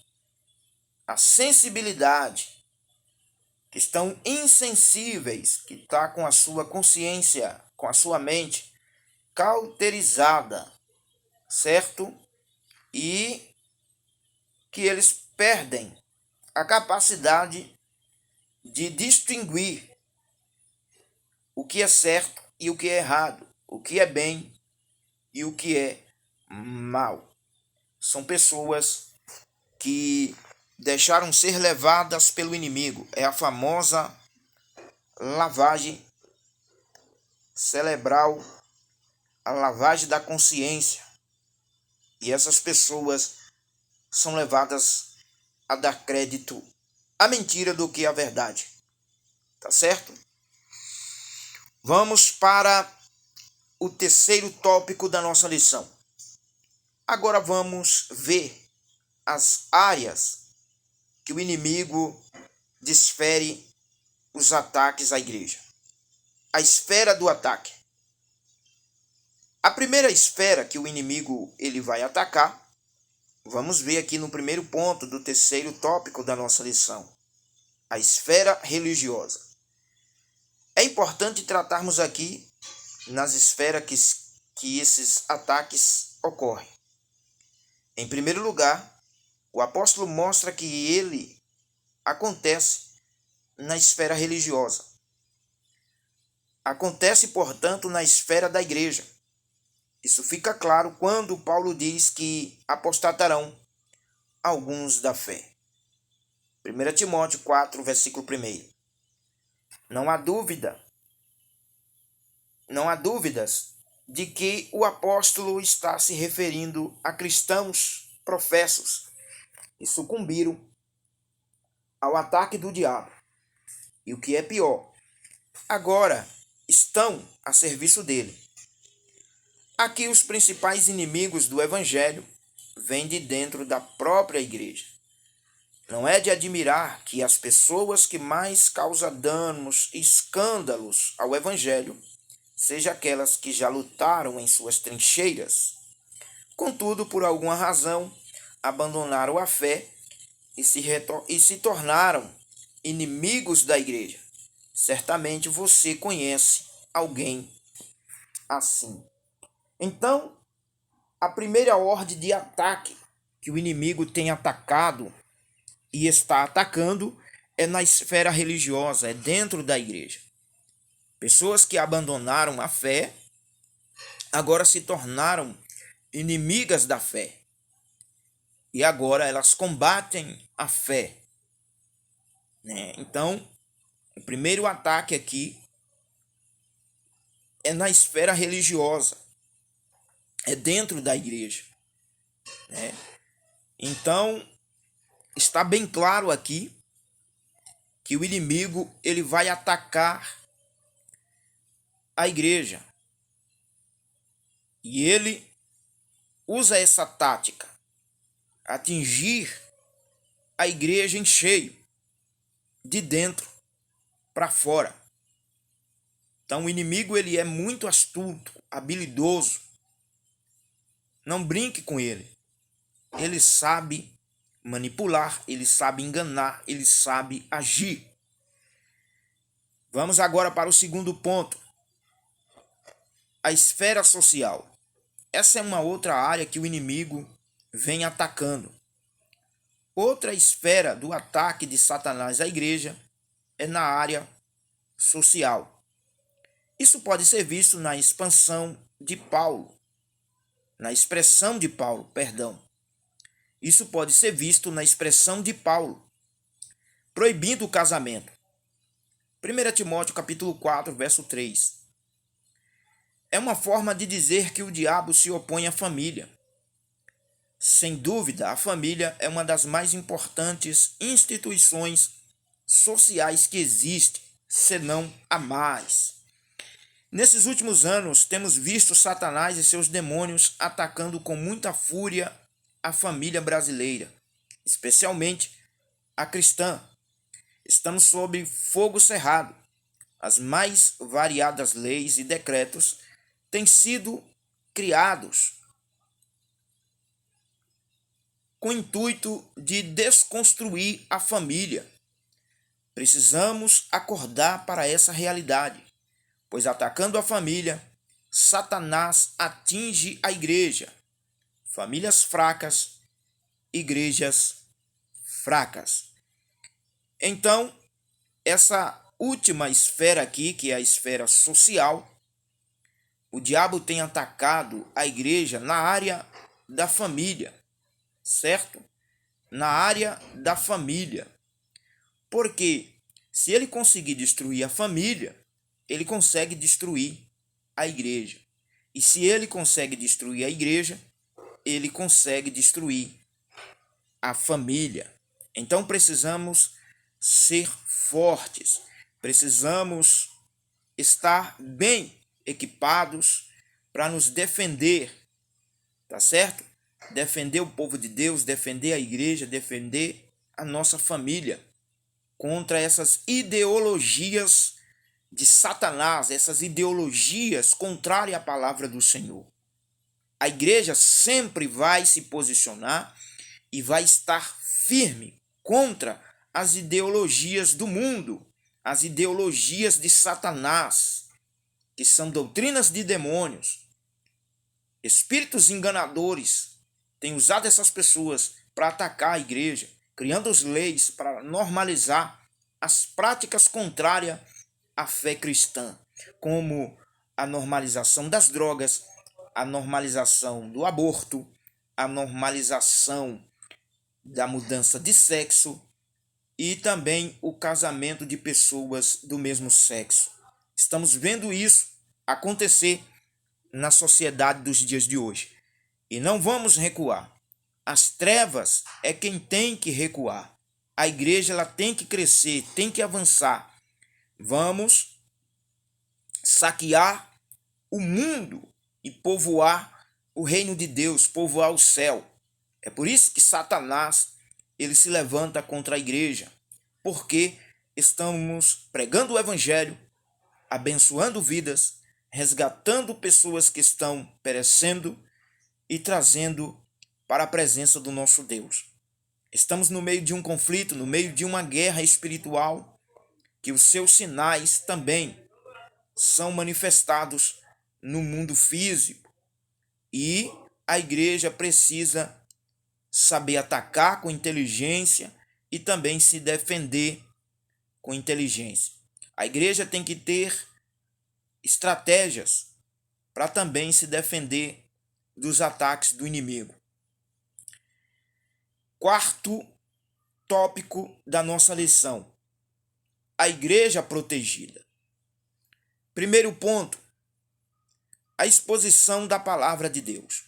a sensibilidade, que estão insensíveis, que está com a sua consciência, com a sua mente cauterizada, certo? E que eles perdem a capacidade de distinguir o que é certo e o que é errado, o que é bem e o que é mal. São pessoas que deixaram ser levadas pelo inimigo. É a famosa lavagem cerebral, a lavagem da consciência. E essas pessoas são levadas a dar crédito à mentira do que à verdade. Tá certo? Vamos para o terceiro tópico da nossa lição. Agora vamos ver as áreas que o inimigo desfere os ataques à igreja. A esfera do ataque. A primeira esfera que o inimigo ele vai atacar, vamos ver aqui no primeiro ponto do terceiro tópico da nossa lição. A esfera religiosa. É importante tratarmos aqui nas esferas que esses ataques ocorrem. Em primeiro lugar, o apóstolo mostra que ele acontece na esfera religiosa. Acontece, portanto, na esfera da igreja. Isso fica claro quando Paulo diz que apostatarão alguns da fé. 1 Timóteo 4, versículo 1. Não há dúvidas de que o apóstolo está se referindo a cristãos professos que sucumbiram ao ataque do diabo. E o que é pior, agora estão a serviço dele. Aqui os principais inimigos do evangelho vêm de dentro da própria igreja. Não é de admirar que as pessoas que mais causam danos e escândalos ao evangelho sejam aquelas que já lutaram em suas trincheiras. Contudo, por alguma razão, abandonaram a fé e se tornaram inimigos da igreja. Certamente você conhece alguém assim. Então, a primeira ordem de ataque que o inimigo tem atacado e está atacando é na esfera religiosa, é dentro da igreja. Pessoas que abandonaram a fé agora se tornaram inimigas da fé. E agora elas combatem a fé. Então, o primeiro ataque aqui é na esfera religiosa, é dentro da igreja. Então, está bem claro aqui que o inimigo ele vai atacar a igreja. E ele usa essa tática, atingir a igreja em cheio, de dentro para fora. Então o inimigo ele é muito astuto, habilidoso. Não brinque com ele. Ele sabe manipular, ele sabe enganar, ele sabe agir. Vamos agora para o segundo ponto. A esfera social. Essa é uma outra área que o inimigo vem atacando. Outra esfera do ataque de Satanás à igreja é na área social. Isso pode ser visto na expressão de Paulo. Isso pode ser visto na expressão de Paulo, proibindo o casamento. 1 Timóteo capítulo 4, verso 3. É uma forma de dizer que o diabo se opõe à família. Sem dúvida, a família é uma das mais importantes instituições sociais que existe, senão a mais. Nesses últimos anos, temos visto Satanás e seus demônios atacando com muita fúria a família brasileira, especialmente a cristã. Estamos sob fogo cerrado. As mais variadas leis e decretos têm sido criados com o intuito de desconstruir a família. Precisamos acordar para essa realidade, pois atacando a família, Satanás atinge a igreja. Famílias fracas, igrejas fracas. Então, essa última esfera aqui, que é a esfera social, o diabo tem atacado a igreja na área da família, certo? Na área da família. Porque se ele conseguir destruir a família, ele consegue destruir a igreja. E se ele consegue destruir a igreja, ele consegue destruir a família. Então precisamos ser fortes, precisamos estar bem equipados para nos defender, tá certo? Defender o povo de Deus, defender a igreja, defender a nossa família contra essas ideologias de Satanás, essas ideologias contrárias à palavra do Senhor. A igreja sempre vai se posicionar e vai estar firme contra as ideologias do mundo, as ideologias de Satanás, que são doutrinas de demônios. Espíritos enganadores têm usado essas pessoas para atacar a igreja, criando as leis para normalizar as práticas contrárias à fé cristã, como a normalização das drogas, a normalização do aborto, a normalização da mudança de sexo e também o casamento de pessoas do mesmo sexo. Estamos vendo isso acontecer na sociedade dos dias de hoje. E não vamos recuar. As trevas é quem tem que recuar. A igreja ela tem que crescer, tem que avançar. Vamos saquear o mundo e povoar o reino de Deus, povoar o céu. É por isso que Satanás ele se levanta contra a igreja, porque estamos pregando o evangelho, abençoando vidas, resgatando pessoas que estão perecendo e trazendo para a presença do nosso Deus. Estamos no meio de um conflito, no meio de uma guerra espiritual, que os seus sinais também são manifestados no mundo físico. E a igreja precisa saber atacar com inteligência e também se defender com inteligência. A igreja tem que ter estratégias para também se defender dos ataques do inimigo. Quarto tópico da nossa lição: a igreja protegida. Primeiro ponto: a exposição da palavra de Deus.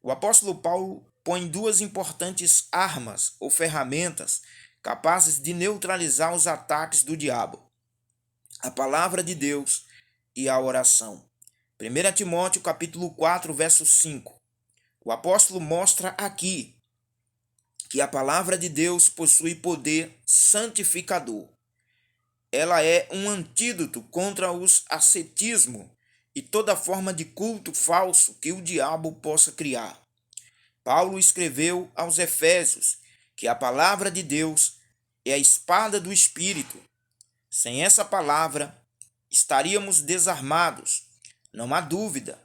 O apóstolo Paulo põe duas importantes armas ou ferramentas capazes de neutralizar os ataques do diabo: a palavra de Deus e a oração. 1 Timóteo capítulo 4, verso 5. O apóstolo mostra aqui que a palavra de Deus possui poder santificador. Ela é um antídoto contra os ascetismo e toda forma de culto falso que o diabo possa criar. Paulo escreveu aos Efésios que a palavra de Deus é a espada do Espírito. Sem essa palavra, estaríamos desarmados. Não há dúvida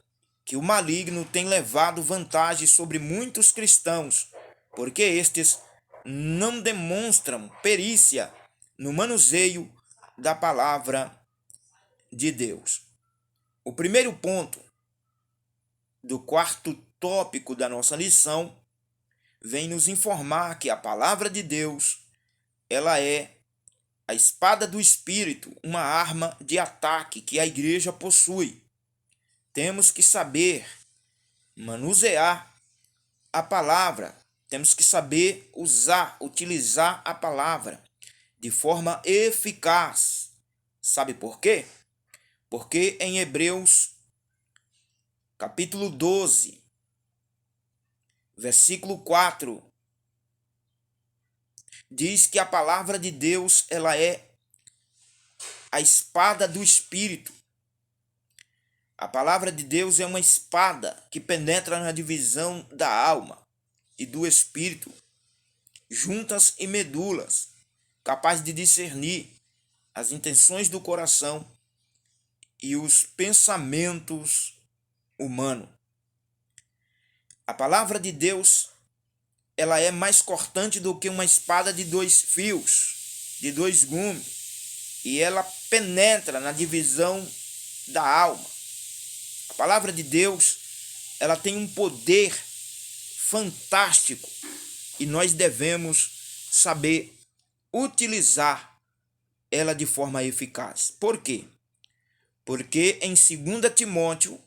que o maligno tem levado vantagem sobre muitos cristãos, porque estes não demonstram perícia no manuseio da palavra de Deus. O primeiro ponto do quarto tópico da nossa lição vem nos informar que a palavra de Deus, ela é a espada do Espírito, uma arma de ataque que a igreja possui. Temos que saber manusear a palavra, temos que saber utilizar a palavra de forma eficaz. Sabe por quê? Porque em Hebreus, capítulo 12, versículo 4, diz que a palavra de Deus, ela é a espada do Espírito. A palavra de Deus é uma espada que penetra na divisão da alma e do espírito, juntas e medulas, capaz de discernir as intenções do coração e os pensamentos humanos. A palavra de Deus, ela é mais cortante do que uma espada de 2 fios, de 2 gumes. e ela penetra na divisão da alma. A palavra de Deus, ela tem um poder fantástico e nós devemos saber utilizar ela de forma eficaz. Por quê? Porque em 2 Timóteo,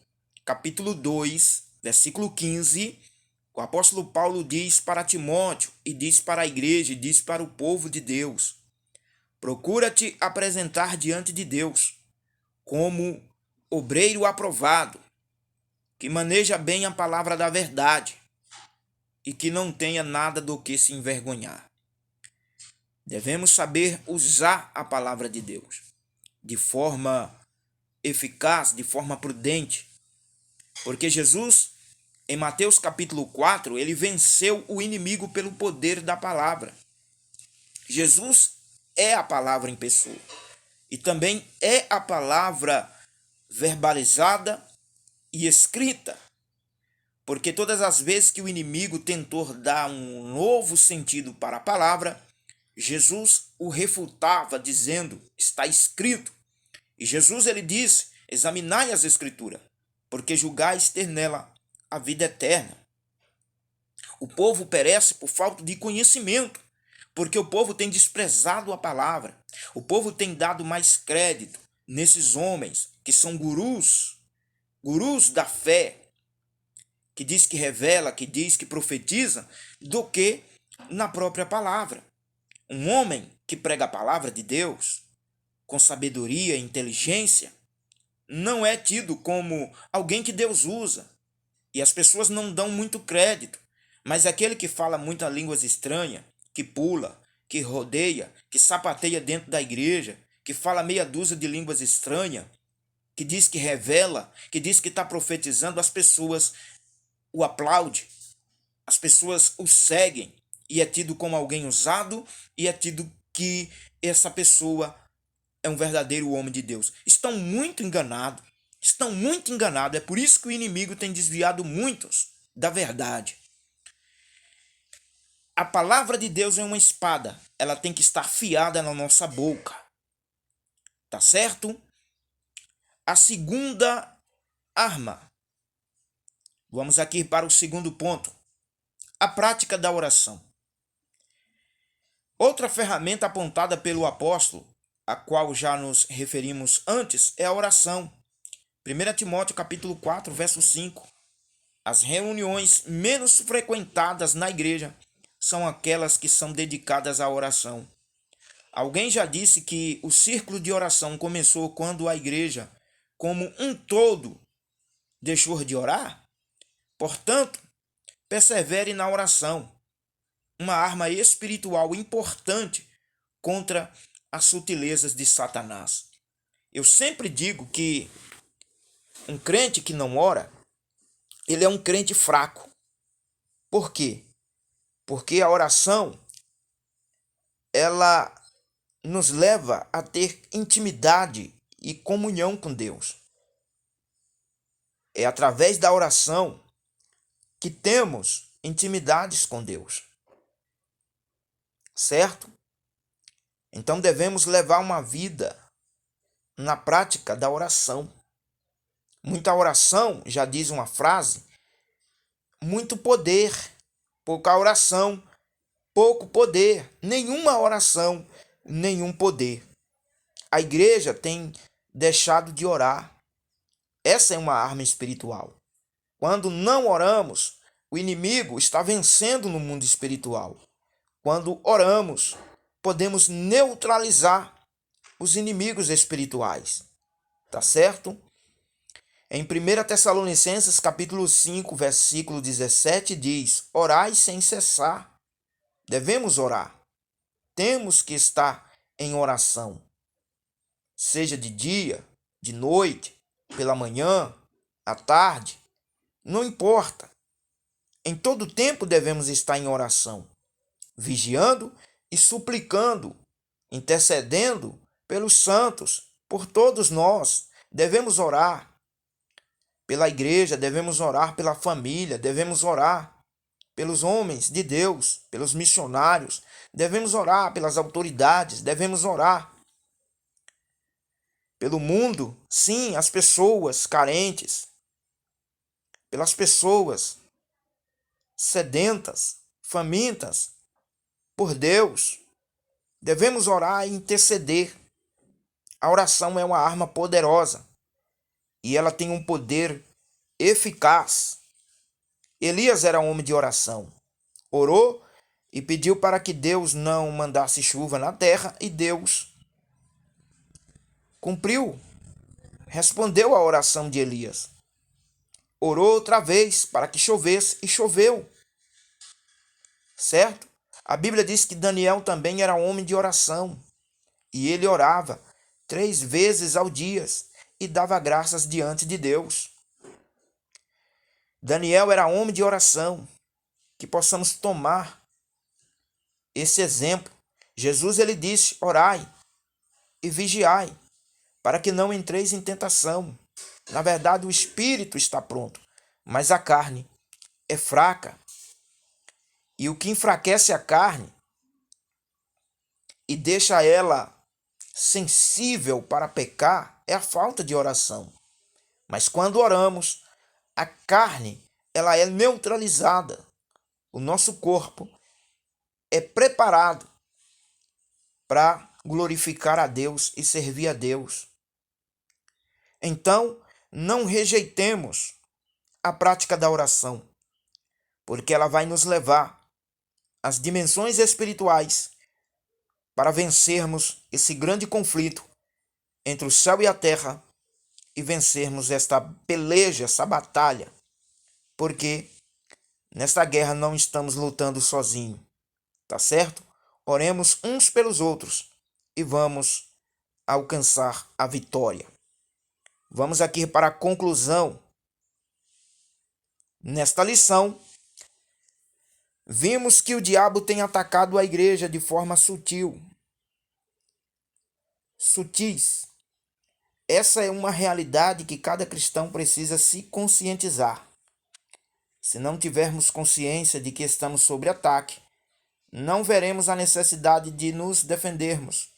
capítulo 2, versículo 15, o apóstolo Paulo diz para Timóteo, e diz para a igreja, e diz para o povo de Deus: procura-te apresentar diante de Deus como obreiro aprovado, que maneja bem a palavra da verdade e que não tenha nada do que se envergonhar. Devemos saber usar a palavra de Deus de forma eficaz, de forma prudente, porque Jesus, em Mateus capítulo 4, ele venceu o inimigo pelo poder da palavra. Jesus é a palavra em pessoa e também é a palavra verbalizada e escrita, porque todas as vezes que o inimigo tentou dar um novo sentido para a palavra, Jesus o refutava dizendo: está escrito. E Jesus, ele disse: examinai as escrituras, porque julgais ter nela a vida eterna. O povo perece por falta de conhecimento, porque o povo tem desprezado a palavra. O povo tem dado mais crédito nesses homens que são gurus da fé, que diz que revela, que diz que profetiza, do que na própria palavra. Um homem que prega a palavra de Deus com sabedoria e inteligência não é tido como alguém que Deus usa, e as pessoas não dão muito crédito. Mas aquele que fala muitas línguas estranhas, que pula, que rodeia, que sapateia dentro da igreja, que fala meia dúzia de línguas estranhas, que diz que revela, que diz que está profetizando, as pessoas o aplaudem, as pessoas o seguem, e é tido como alguém usado, e é tido que essa pessoa é um verdadeiro homem de Deus. Estão muito enganados, é por isso que o inimigo tem desviado muitos da verdade. A palavra de Deus é uma espada, ela tem que estar afiada na nossa boca, tá certo? A segunda arma, vamos aqui para o segundo ponto, a prática da oração. Outra ferramenta apontada pelo apóstolo, a qual já nos referimos antes, é a oração. 1 Timóteo capítulo 4, verso 5. As reuniões menos frequentadas na igreja são aquelas que são dedicadas à oração. Alguém já disse que o círculo de oração começou quando a igreja, como um todo, deixou de orar? Portanto, persevere na oração, uma arma espiritual importante contra as sutilezas de Satanás. Eu sempre digo que um crente que não ora, ele é um crente fraco. Por quê? Porque a oração, ela nos leva a ter intimidade e comunhão com Deus. É através da oração que temos intimidades com Deus. Certo? Então devemos levar uma vida na prática da oração. Muita oração, já diz uma frase, muito poder. Pouca oração, pouco poder. Nenhuma oração, nenhum poder. A igreja tem deixado de orar. Essa é uma arma espiritual. Quando não oramos, o inimigo está vencendo no mundo espiritual. Quando oramos, podemos neutralizar os inimigos espirituais. Tá certo? Em 1 Tessalonicenses capítulo 5, versículo 17 diz: orai sem cessar. Devemos orar. Temos que estar em oração. Seja de dia, de noite, pela manhã, à tarde, não importa. Em todo tempo devemos estar em oração, vigiando e suplicando, intercedendo pelos santos, por todos nós. Devemos orar pela igreja, devemos orar pela família, devemos orar pelos homens de Deus, pelos missionários, devemos orar pelas autoridades, devemos orar pelo mundo, sim, as pessoas carentes, pelas pessoas sedentas, famintas por Deus. Devemos orar e interceder. A oração é uma arma poderosa e ela tem um poder eficaz. Elias era homem de oração. Orou e pediu para que Deus não mandasse chuva na terra, e Deus cumpriu, respondeu à oração de Elias. Orou outra vez para que chovesse e choveu. Certo? A Bíblia diz que Daniel também era homem de oração e ele orava 3 vezes ao dia e dava graças diante de Deus. Daniel era homem de oração. Que possamos tomar esse exemplo. Jesus ele disse: orai e vigiai, para que não entreis em tentação. Na verdade, o espírito está pronto, mas a carne é fraca. E o que enfraquece a carne e deixa ela sensível para pecar é a falta de oração. Mas quando oramos, a carne ela é neutralizada. O nosso corpo é preparado para glorificar a Deus e servir a Deus. Então, não rejeitemos a prática da oração, porque ela vai nos levar às dimensões espirituais para vencermos esse grande conflito entre o céu e a terra e vencermos esta peleja, essa batalha, porque nesta guerra não estamos lutando sozinhos, tá certo? Oremos uns pelos outros e vamos alcançar a vitória. Vamos aqui para a conclusão. Nesta lição, vimos que o diabo tem atacado a igreja de forma sutis. Essa é uma realidade que cada cristão precisa se conscientizar. Se não tivermos consciência de que estamos sob ataque, não veremos a necessidade de nos defendermos.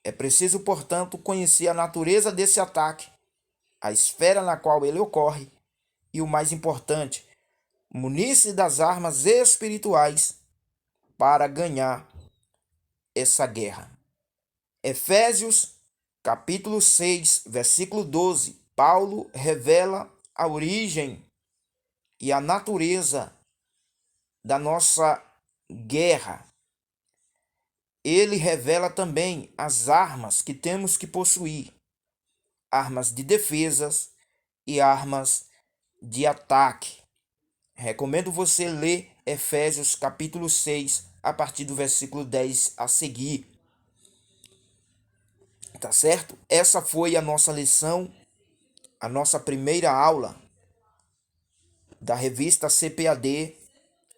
É preciso, portanto, conhecer a natureza desse ataque, a esfera na qual ele ocorre e, o mais importante, munir-se das armas espirituais para ganhar essa guerra. Efésios, capítulo 6, versículo 12. Paulo revela a origem e a natureza da nossa guerra. Ele revela também as armas que temos que possuir: armas de defesas e armas de ataque. Recomendo você ler Efésios capítulo 6, a partir do versículo 10 a seguir. Tá certo? Essa foi a nossa lição, a nossa primeira aula da revista CPAD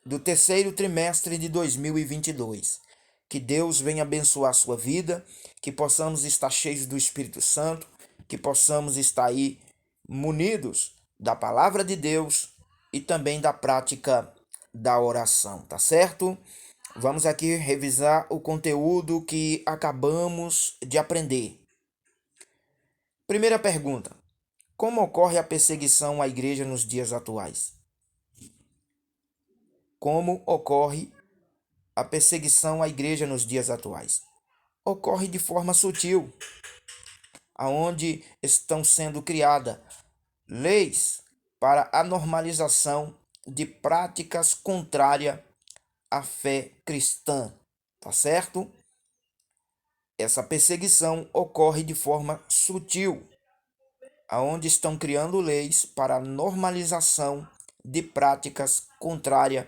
do terceiro trimestre de 2022. Que Deus venha abençoar a sua vida, que possamos estar cheios do Espírito Santo, que possamos estar aí munidos da palavra de Deus e também da prática da oração, tá certo? Vamos aqui revisar o conteúdo que acabamos de aprender. Primeira pergunta: como ocorre a perseguição à igreja nos dias atuais? Como ocorre a perseguição à igreja nos dias atuais? Ocorre de forma sutil, aonde estão sendo criadas leis para a normalização de práticas contrárias à fé cristã, tá certo? Essa perseguição ocorre de forma sutil, aonde estão criando leis para a normalização de práticas contrárias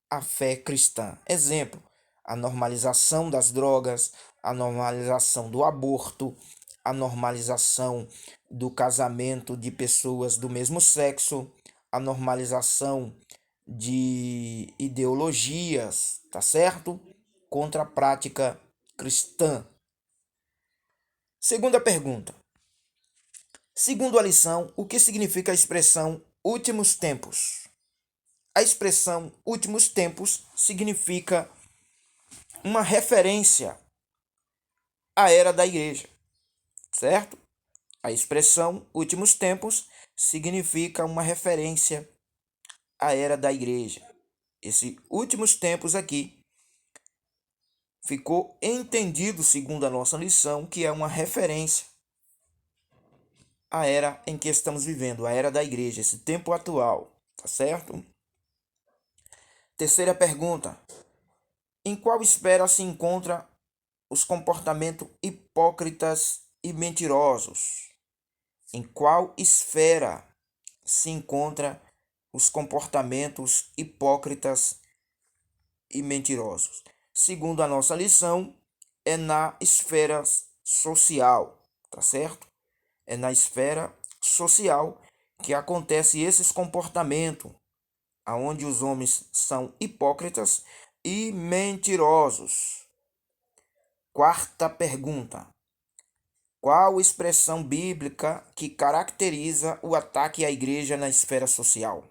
à fé cristã. Exemplo: a normalização das drogas, a normalização do aborto, a normalização do casamento de pessoas do mesmo sexo, a normalização de ideologias, tá certo? Contra a prática cristã. Segunda pergunta: segundo a lição, o que significa a expressão últimos tempos? A expressão últimos tempos significa uma referência à era da igreja, certo? A expressão últimos tempos significa uma referência à era da igreja. Esses últimos tempos aqui ficou entendido, segundo a nossa lição, que é uma referência à era em que estamos vivendo, a era da igreja, esse tempo atual, tá certo? Terceira pergunta: em qual esfera se encontra os comportamentos hipócritas e mentirosos? Em qual esfera se encontra os comportamentos hipócritas e mentirosos? Segundo a nossa lição, é na esfera social, tá certo? É na esfera social que acontece esses comportamentos, aonde os homens são hipócritas e mentirosos. Quarta pergunta: qual expressão bíblica que caracteriza o ataque à igreja na esfera social?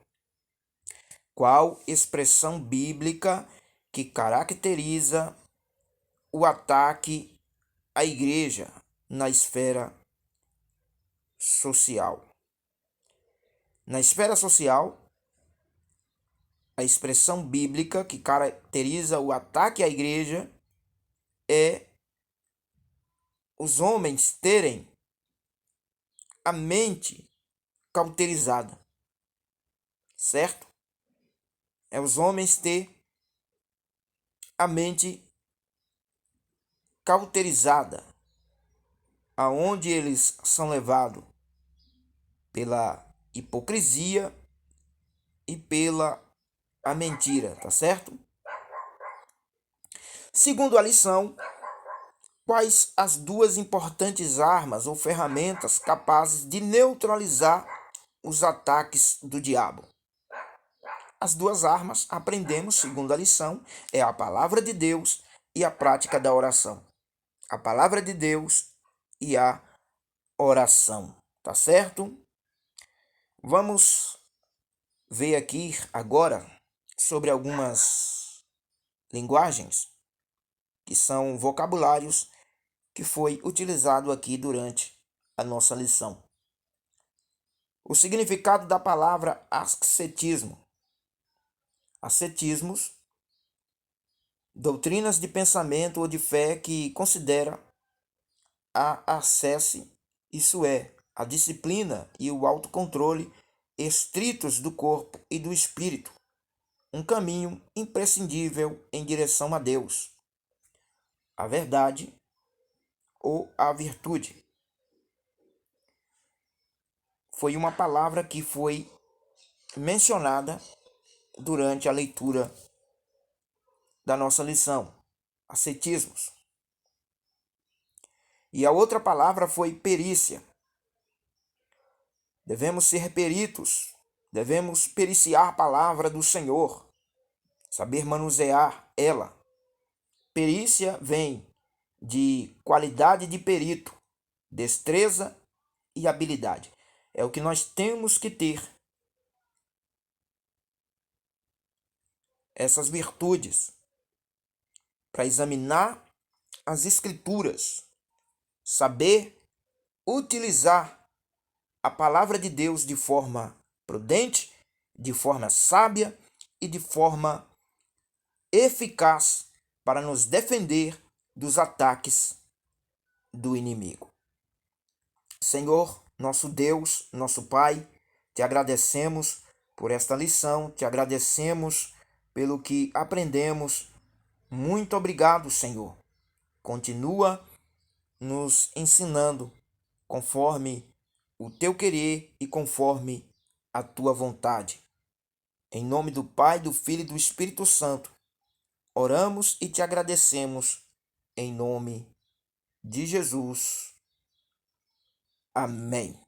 Qual expressão bíblica que caracteriza o ataque à igreja na esfera social? Na esfera social, a expressão bíblica que caracteriza o ataque à igreja é os homens terem a mente cauterizada, certo? É os homens ter a mente cauterizada, aonde eles são levados pela hipocrisia e pela a mentira, tá certo? Segundo a lição, quais as duas importantes armas ou ferramentas capazes de neutralizar os ataques do diabo? As duas armas, aprendemos, segundo a lição, é a palavra de Deus e a prática da oração. A palavra de Deus e a oração, tá certo? Vamos ver aqui agora sobre algumas linguagens que são vocabulários que foi utilizado aqui durante a nossa lição. O significado da palavra ascetismo. Ascetismos, doutrinas de pensamento ou de fé que considera a ascese, isso é, a disciplina e o autocontrole estritos do corpo e do espírito, um caminho imprescindível em direção a Deus, a verdade ou a virtude. Foi uma palavra que foi mencionada durante a leitura da nossa lição, ascetismos. E a outra palavra foi perícia. Devemos ser peritos, devemos periciar a palavra do Senhor, saber manusear ela. Perícia vem de qualidade de perito, destreza e habilidade. É o que nós temos que ter. Essas virtudes para examinar as escrituras, saber utilizar a palavra de Deus de forma prudente, de forma sábia e de forma eficaz para nos defender dos ataques do inimigo. Senhor, nosso Deus, nosso Pai, te agradecemos por esta lição, te agradecemos pelo que aprendemos. Muito obrigado, Senhor. Continua nos ensinando conforme o teu querer e conforme a tua vontade. Em nome do Pai, do Filho e do Espírito Santo, oramos e te agradecemos em nome de Jesus. Amém.